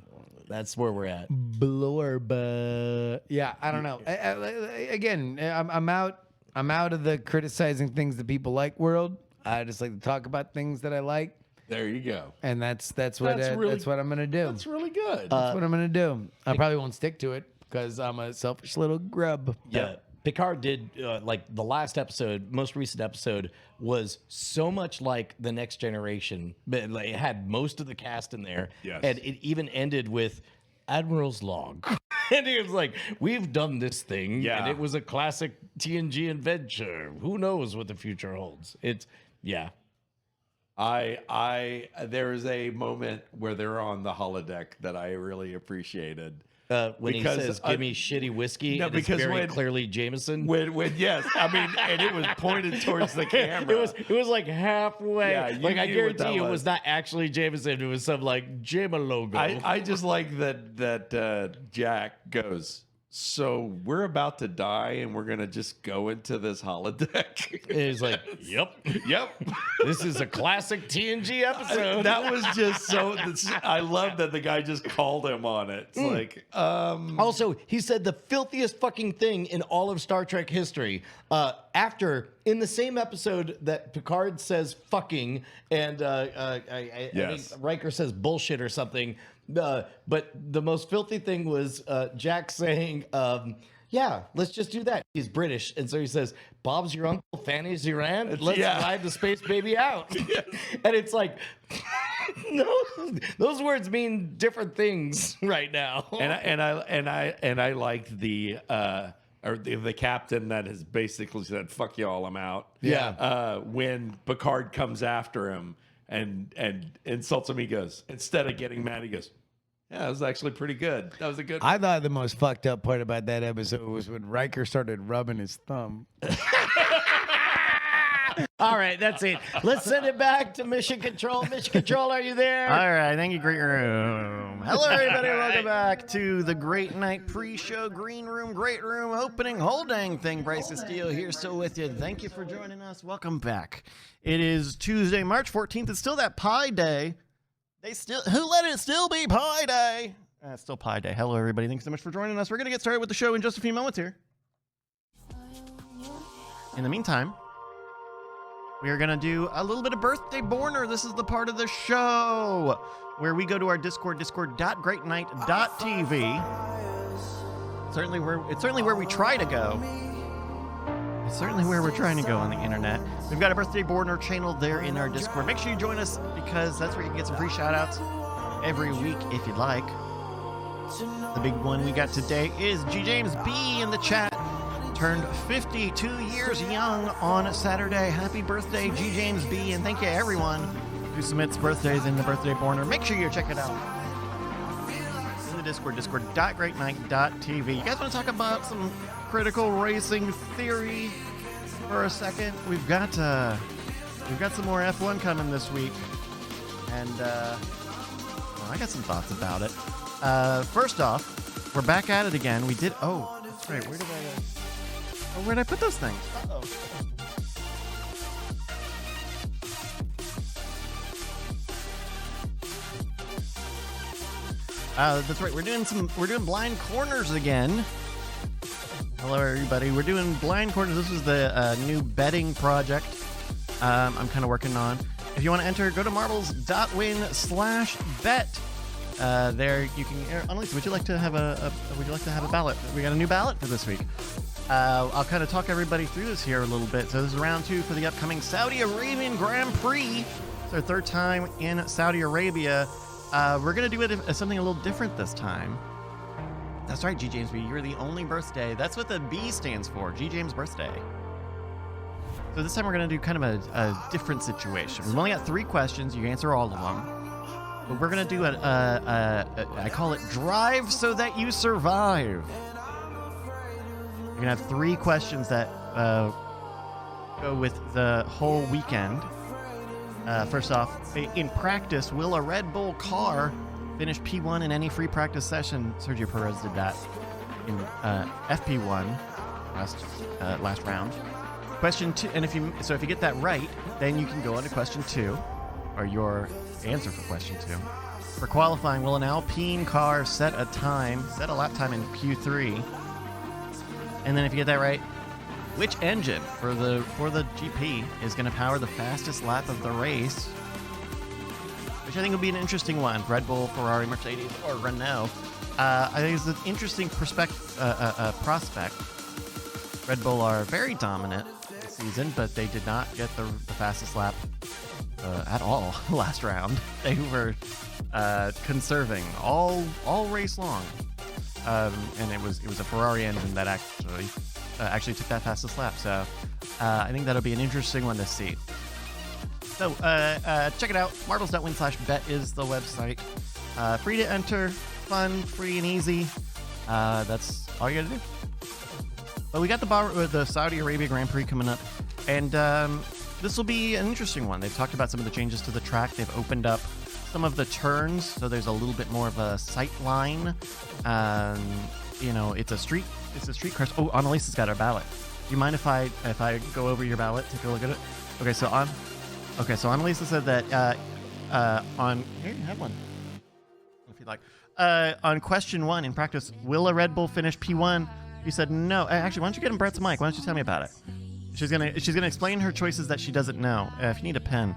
That's where we're at. Blurb. Yeah, I don't know. Again, I'm out of the criticizing things that people like world. I just like to talk about things that I like, There you go. and that's what really- that's what I'm gonna do. That's really good. That's what I'm gonna do. I probably won't stick to it because I'm a selfish little grub. Yeah. Picard did like the last episode, most recent episode was so much like The Next Generation, but like, it had most of the cast in there. Yes. And it even ended with Admiral's log. And it was like, we've done this thing. Yeah. And it was a classic TNG adventure. Who knows what the future holds? It's, yeah. There is a moment where they're on the holodeck that I really appreciated. When Because, he says, give me shitty whiskey, no, and it's because very when- clearly Jameson. When yes, I mean, and it was pointed towards the camera. It was like halfway. Yeah, you like I knew what that guarantee it was. was not actually Jameson. It was some like Jama logo. I just like that Jack goes, so we're about to die and we're going to just go into this holodeck. And he's like, yep, Yep. this is a classic TNG episode. That was just so, I love that the guy just called him on it. It's like, Also, he said the filthiest fucking thing in all of Star Trek history. After, in the same episode that Picard says fucking and I Yes. think Riker says bullshit or something. But the most filthy thing was Jack saying, yeah, let's just do that. He's British. And so he says, Bob's your uncle, Fanny's your aunt. Let's yeah. ride the space baby out. And it's like, no, those words mean different things right now. and I liked the captain that has basically said, fuck y'all, I'm out. Yeah. When Picard comes after him and insults him, he goes, instead of getting mad, he goes, yeah, that was actually pretty good. That was a good I thought the most fucked up part about that episode was when Riker started rubbing his thumb. All right, that's it. Let's send it back to Mission Control. Mission Control, are you there? All right, thank you, Great Room. Hello, everybody. Welcome back to the Great Night Pre-Show Green Room, Great Room opening, whole dang thing. Bryce Steele here, still with you. Thank you for joining us. Welcome back. It is Tuesday, March 14th. It's still that Pi Day. Who let it still be Pi Day? It's still Pi Day. Hello, everybody. Thanks so much for joining us. We're going to get started with the show in just a few moments here. In the meantime, we are going to do a little bit of Birthday Borner. This is the part of the show where we go to our Discord, discord.greatnight.tv. It's certainly where we try to go. It's certainly where we're trying to go on the internet. We've got a birthday border channel there in our Discord. Make sure you join us because that's where you can get some free shout-outs every week if you'd like. The big one we got today is G. James B in the chat. Turned 52 years young on Saturday. Happy birthday, G. James B. And thank you, everyone who submits birthdays in the birthday border. Make sure you check it out in the Discord, discord.greatnight.tv. You guys want to talk about some critical racing theory for a second? We've got some more F1 coming this week, and well, I got some thoughts about it. First off, we're back at it again. We did. Oh, that's right. Where did I put those things? Uh-oh. That's right. We're doing blind corners again. Hello, everybody. We're doing blind corners. This is the new betting project I'm kind of working on. If you want to enter, go to marbles.win/bet. There you can. Annalise, would you like to have a ballot? We got a new ballot for this week. I'll kind of talk everybody through this here a little bit. So this is round 2 for the upcoming Saudi Arabian Grand Prix. It's our 3rd time in Saudi Arabia. We're going to do it as something a little different this time. That's right, G. James B. You're the only birthday. That's what the B stands for, G. James birthday. So this time we're going to do kind of a different situation. We've only got 3 questions. You answer all of them. But we're going to do I call it Drive So That You Survive. You're going to have 3 questions that go with the whole weekend. First off, in practice, will a Red Bull car finish P1 in any free practice session? Sergio Perez did that in FP1 last round. Question 2, and if you get that right, then you can go on to question 2, or your answer for question 2. For qualifying, will an Alpine car set a lap time in Q3? And then if you get that right, which engine for the GP is going to power the fastest lap of the race? Which I think will be an interesting one. Red Bull, Ferrari, Mercedes, or Renault. I think it's an interesting prospect. Red Bull are very dominant this season, but they did not get the fastest lap at all last round. They were conserving all race long. And it was a Ferrari engine that actually took that fastest lap. So I think that'll be an interesting one to see. So check it out. Marbles.win/bet is the website. Free to enter, fun, free and easy. That's all you gotta do. But we got the Saudi Arabia Grand Prix coming up, and this will be an interesting one. They've talked about some of the changes to the track. They've opened up some of the turns, so there's a little bit more of a sight line. It's a street course. Oh, Annalisa's got her ballot. Do you mind if I go over your ballot, take a look at it? Okay, so Annalisa said that here you have one, if you'd like. On question 1 in practice, will a Red Bull finish P1? You said no. Actually, why don't you get him Brett's mic? Why don't you tell me about it? She's gonna explain her choices that she doesn't know. If you need a pen.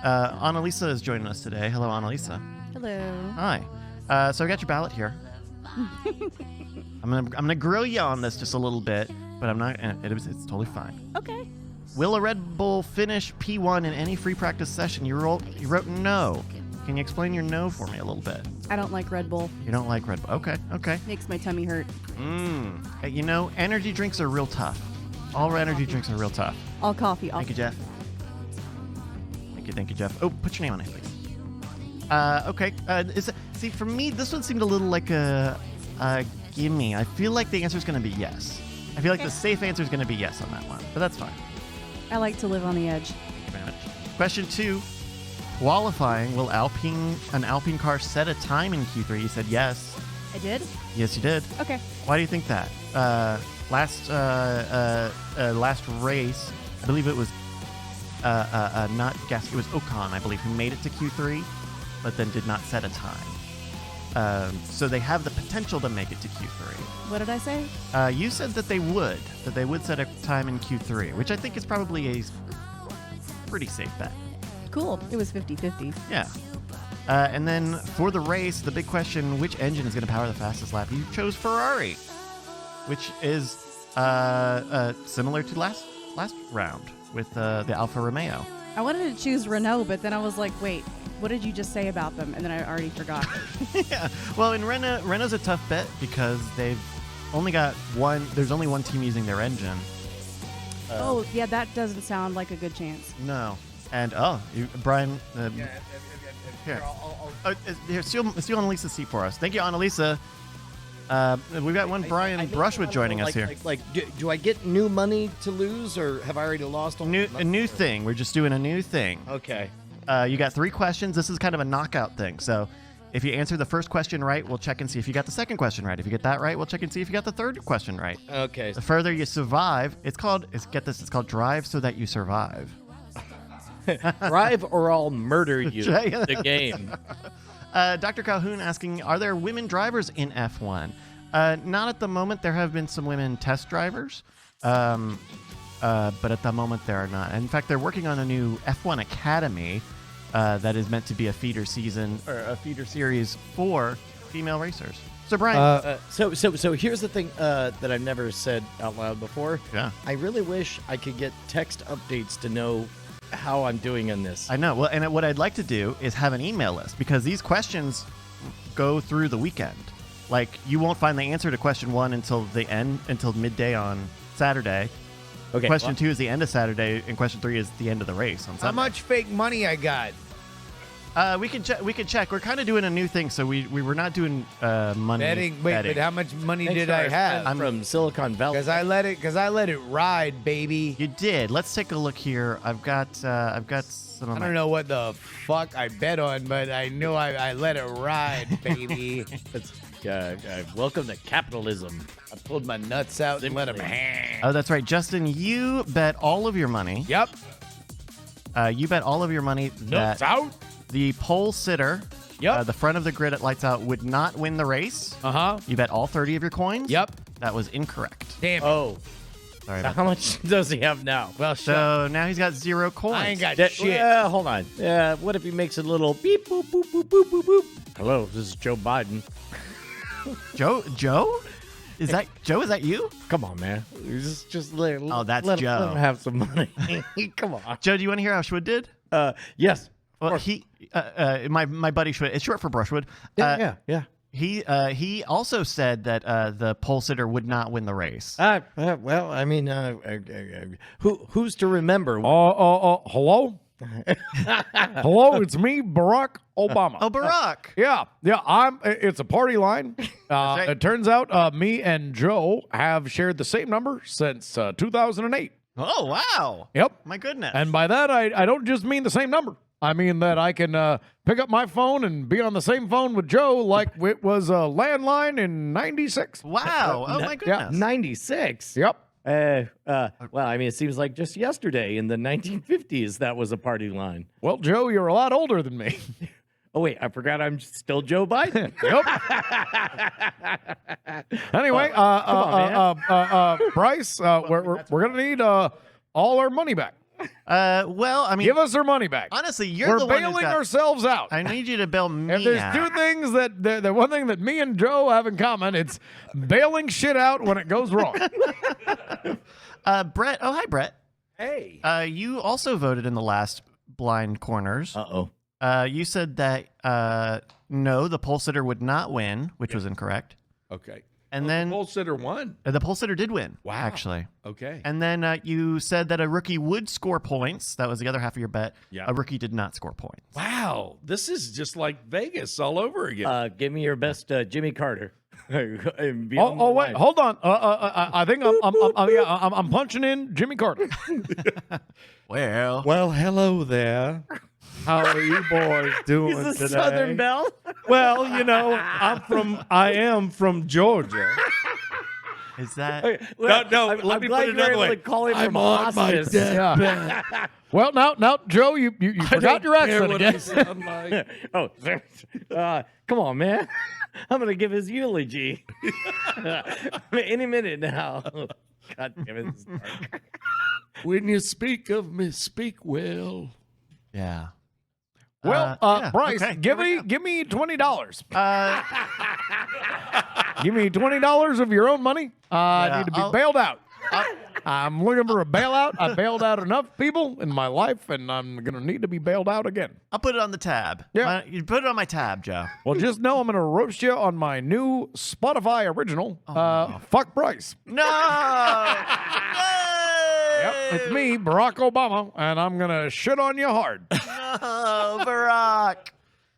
Annalisa is joining us today. Hello, Annalisa. Hello. Hi. So I got your ballot here. I'm gonna grill you on this just a little bit, but I'm not. It's totally fine. Okay. Will a Red Bull finish P1 in any free practice session? You wrote no. Can you explain your no for me a little bit? I don't like Red Bull. You don't like Red Bull? Okay. Makes my tummy hurt. Energy drinks are real tough. All energy drinks are real tough. All coffee. Thank you, Jeff. Thank you, Jeff. Oh, put your name on it, please. Okay. See, for me, this one seemed a little like a gimme. I feel like the answer is going to be yes. I feel like the safe answer is going to be yes on that one, but that's fine. I like to live on the edge. Thank you very much. Question 2. Qualifying, will an Alpine car set a time in Q3? You said yes. I did? Yes, you did. Okay. Why do you think that? Last race, I believe it was not Gasly, it was Ocon, I believe, who made it to Q3, but then did not set a time. So they have the potential to make it to Q3. What did I say? You said that they would set a time in Q3, which I think is probably a pretty safe bet. Cool. It was 50-50. Yeah. And then for the race, the big question, which engine is going to power the fastest lap? You chose Ferrari, which is Similar to last round with the Alfa Romeo. I wanted to choose Renault, but then I was like, wait, what did you just say about them? And then I already forgot. Yeah. Well, in Renault's a tough bet because they've only got one. There's only one team using their engine. Oh, yeah, that doesn't sound like a good chance. No. And Brian. Here, here, steal Annalisa's seat for us. Thank you, Annalisa. We've got one Brian Brushwood joining us here. Do I get new money to lose, or have I already lost all A new thing. We're just doing a new thing. Okay. You got 3 questions. This is kind of a knockout thing. So if you answer the first question right, we'll check and see if you got the second question right. If you get that right, we'll check and see if you got the third question right. Okay. The further you survive, it's called Drive So That You Survive. Drive or I'll murder you. The game. Dr. Calhoun asking, are there women drivers in F1? Not at the moment. There have been some women test drivers, but at the moment there are not. In fact, they're working on a new F1 Academy that is meant to be a feeder season or a feeder series for female racers. So Brian, so here's the thing that I've never said out loud before. Yeah. I really wish I could get text updates to know how I'm doing on this. I know. Well, and what I'd like to do is have an email list because these questions go through the weekend. Like, you won't find the answer to question 1 until midday on Saturday. Okay. Question 2 is the end of Saturday, and question 3 is the end of the race on Sunday. How much fake money I got? We can check. We're kind of doing a new thing, so we were not doing money Betting. Wait, betting. but how much money Thanks did to I our have? friend from Silicon Valley. Because I let it ride, baby. You did. Let's take a look here. I've got some of I my. don't know what the fuck I bet on, but I know I let it ride, baby. Welcome to capitalism. I pulled my nuts out and let them hang. Oh, that's right, Justin. You bet all of your money. Yep. You bet all of your money Nuts that out. the pole sitter, Yep. the front of the grid at Lights Out, would not win the race. Uh-huh. You bet all 30 of your coins. Yep. That was incorrect. Damn it. Oh, Sorry so about how much does he have now? Well, So now he's got 0 coins. I ain't got That- shit. Hold on. What if he makes a little beep, boop, boop, boop, boop, boop, boop? Hello, this is Joe Biden. Joe? Is that Joe? Is that you? Come on, man. Just let Oh, that's let Joe. him have some money. Come on. Joe, do you want to hear how Schwood did? Yes. Well, my buddy Schwood. It's short for Brushwood. Yeah. He also said that the pole sitter would not win the race. Well, I mean, who's to remember? Hello? Hello, it's me, Barack Obama. Oh, Barack. Yeah, it's a party line. right. It turns out me and Joe have shared the same number since 2008. Oh, wow. Yep. My goodness. And by that, I don't just mean the same number. I mean that I can pick up my phone and be on the same phone with Joe like it was a landline in 96. Wow. Oh, my goodness. 96. Yep. Well, I mean, it seems like just yesterday in the 1950s that was a party line. Well, Joe, you're a lot older than me. Oh wait, I forgot I'm still Joe Biden. Yep. Anyway, Bryce, we're gonna need all our money back. Well, I mean, Give us our money back. honestly, you're We're the one who's bailing got... ourselves out. I need you to bail me If there's out. 2 things the one thing that me and Joe have in common, it's bailing shit out when it goes wrong. Brett. Oh, hi, Brett. Hey. You also voted in the last blind corners. Uh-oh. You said that no, the pole sitter would not win, which was incorrect. Okay. And then the pole sitter won. the pole sitter did win. Wow. Actually. Okay. And then you said that a rookie would score points. That was the other half of your bet. Yeah. A rookie did not score points. Wow, this is just like Vegas all over again. Give me your best Jimmy Carter. Oh wait, hold on. I think I'm punching in Jimmy Carter. Well, Well, hello there. How are you boys doing He's a today? Southern Belle. Well, you know, I am from Georgia. is that No, I'm let me glad put it you're another able way. to call him I'm from on my hospice. deathbed. Well, now, Joe, you I forgot don't your care accent what again. I sound like. Oh, come on, man. I'm going to give his eulogy. Any minute now. God damn it. This is dark. When you speak of me, speak well. yeah. Well, Yeah, Bryce, okay. give me $20. Give me $20 of your own money. I need to be bailed out. I'm looking for a bailout. I bailed out enough people in my life, and I'm going to need to be bailed out again. I'll put it on the tab. Yeah. You put it on my tab, Joe. Well, just know I'm going to roast you on my new Spotify original, Fuck Bryce. No! Yep, it's me, Barack Obama, and I'm going to shit on you hard. No, Barack.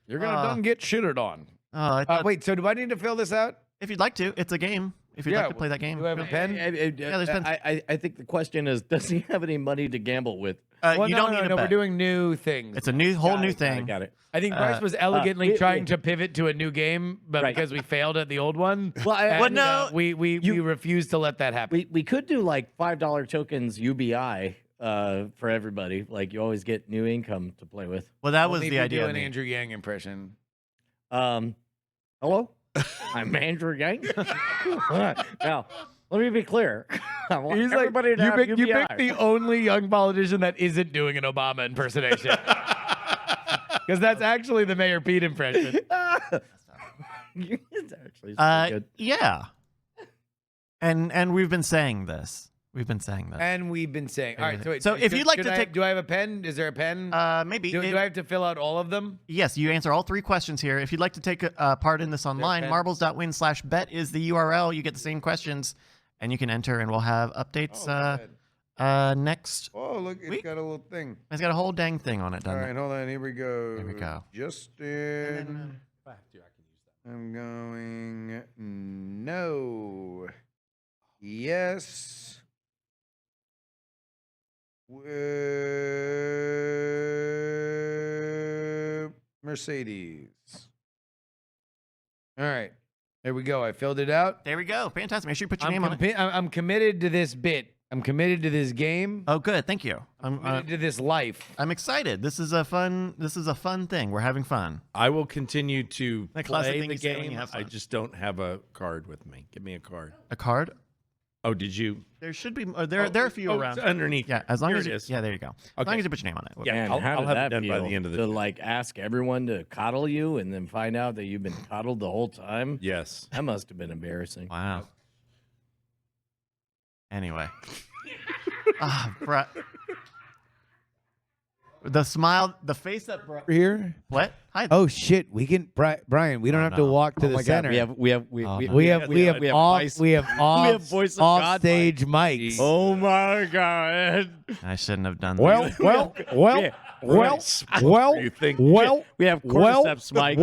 You're going to done get shitted on. Oh, I thought, Wait, so do I need to fill this out? if you'd like to, it's a game. If you'd like to play that game. Do I have a pen? Yeah, there's pens. I think the question is, does he have any money to gamble with? You don't need a We're bet. doing new things. It's a whole new thing. Got it. I think Bryce was elegantly trying to pivot to a new game, but Right. because we failed at the old one, Well, no, we refused to let that happen. We could do like $5 tokens UBI for everybody. Like you always get new income to play with. Well, that was Only the if you idea. Do of an me. Andrew Yang impression. Hello, I'm Andrew Yang. Now, let me be clear. I want He's like, everybody to have you UBI. picked the only young politician that isn't doing an Obama impersonation. Because that's actually the Mayor Pete impression. It's actually pretty good. Yeah. And we've been saying this. We've been saying this. And we've been saying, all right. So, wait, So if you'd like should to I- take- do I have a pen? Is there a pen? Maybe. do I have to fill out all of them? Yes, you answer all 3 questions here. If you'd like to take part in this online, pen? marbles.win/bet is the URL. You get the same questions, and you can enter, and we'll have updates next. Oh, look, it's week? got a little thing. It's got a whole dang thing on it, All doesn't right, it? hold on. Here we go. Here we go. Justin. I'm going no. Yes. Mercedes. All right. There we go. I filled it out. There we go. Fantastic. Make sure you put your name on it. I'm committed to this bit. I'm committed to this game. Oh, good. Thank you. Committed to this life. I'm excited. This is a fun thing. We're having fun. I will continue to That classic play thing the you say when game. you have I fun. just don't have a card with me. Give me a card. A card? Oh, did you? There should be. There are a few around. It's underneath. Yeah, as long Here as it you, is. yeah, there you go. As long as you put your name on it. Yeah, Man, I'll how did have it that done by feel the end of the to like ask everyone to coddle you and then find out that you've been coddled the whole time? Yes. That must have been embarrassing. Wow. Anyway. The smile, the face that brought. Here. What? Hi. Oh shit! We can, Brian. We don't have to no. walk to Oh the my God, center. we have we have voice- voice of God off stage mics. Oh my God. I shouldn't have done Well, that. well, You think? We have cordyceps mics.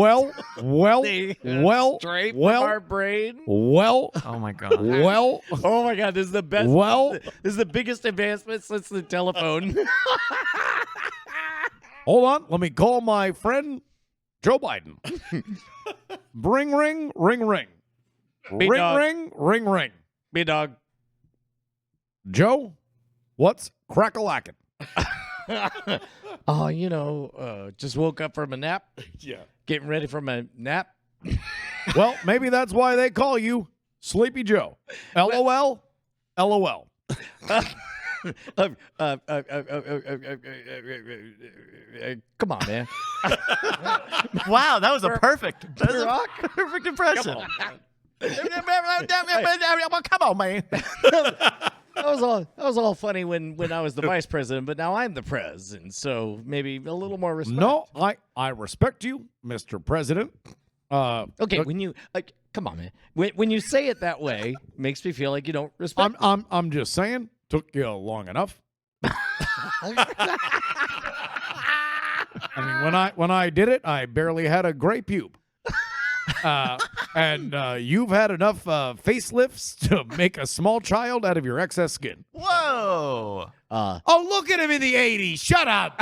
Straight from our brain. Oh my god. Oh my God, this is the best. Well. This is the biggest advancement since the telephone. Hold on. Let me call my friend Joe Biden. Ring, ring, ring, ring. Ring, dog. ring, ring, ring. Me dog. Joe, what's crack-a-lackin'? Oh, just woke up from a nap. Yeah. Getting ready for my nap. Well, maybe that's why they call you Sleepy Joe. LOL, LOL. Come on, man. Wow, that was a perfect. That was a perfect impression. Come on, man. That was all funny when I was the vice president, but now I'm the president, so maybe a little more respect. No, I respect you, Mr. President. Okay, when you come on, man. When you say it that way, makes me feel like you don't respect. I'm just saying, took you long enough. I mean, when I did it, I barely had a gray pube. And you've had enough facelifts to make a small child out of your excess skin. Whoa. Oh, look at him in the 80s. Shut up.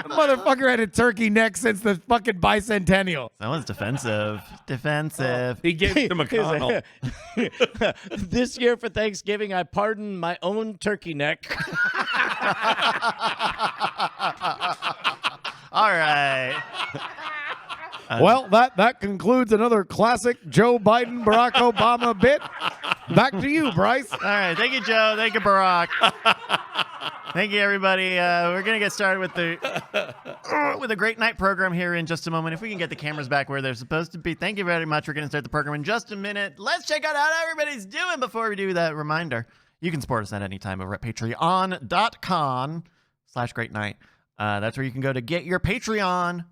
Motherfucker had a turkey neck since the fucking bicentennial. That was defensive. Defensive. He gave it to McConnell. This year for Thanksgiving, I pardoned my own turkey neck. All right. Well, that concludes another classic Joe Biden, Barack Obama bit. Back to you, Bryce. All right. Thank you, Joe. Thank you, Barack. Thank you, everybody. We're gonna get started with the great night program here in just a moment. If we can get the cameras back where they're supposed to be. Thank you very much. We're gonna start the program in just a minute. Let's check out how everybody's doing before we do that. Reminder: you can support us at any time over at Patreon.com/greatnight. That's where you can go to get your Patreon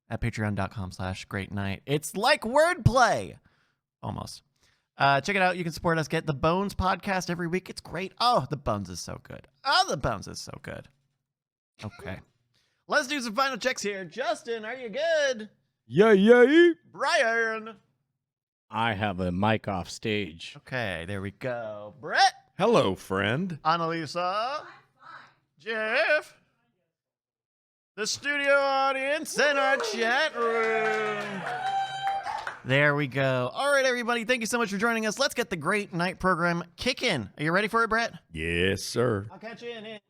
at patreon.com/greatnight. It's like wordplay, almost. Check it out. You can support us. Get the Bones podcast every week. It's great. Oh, the Bones is so good. Okay. Let's do some final checks here. Justin, are you good? Yeah. Brian. I have a mic off stage. Okay, there we go. Brett. Hello, friend. Annalisa. Jeff. The studio audience and our chat room. There we go. All right, everybody. Thank you so much for joining us. Let's get the great night program kicking. Are you ready for it, Brett? Yes, sir. I'll catch you in it.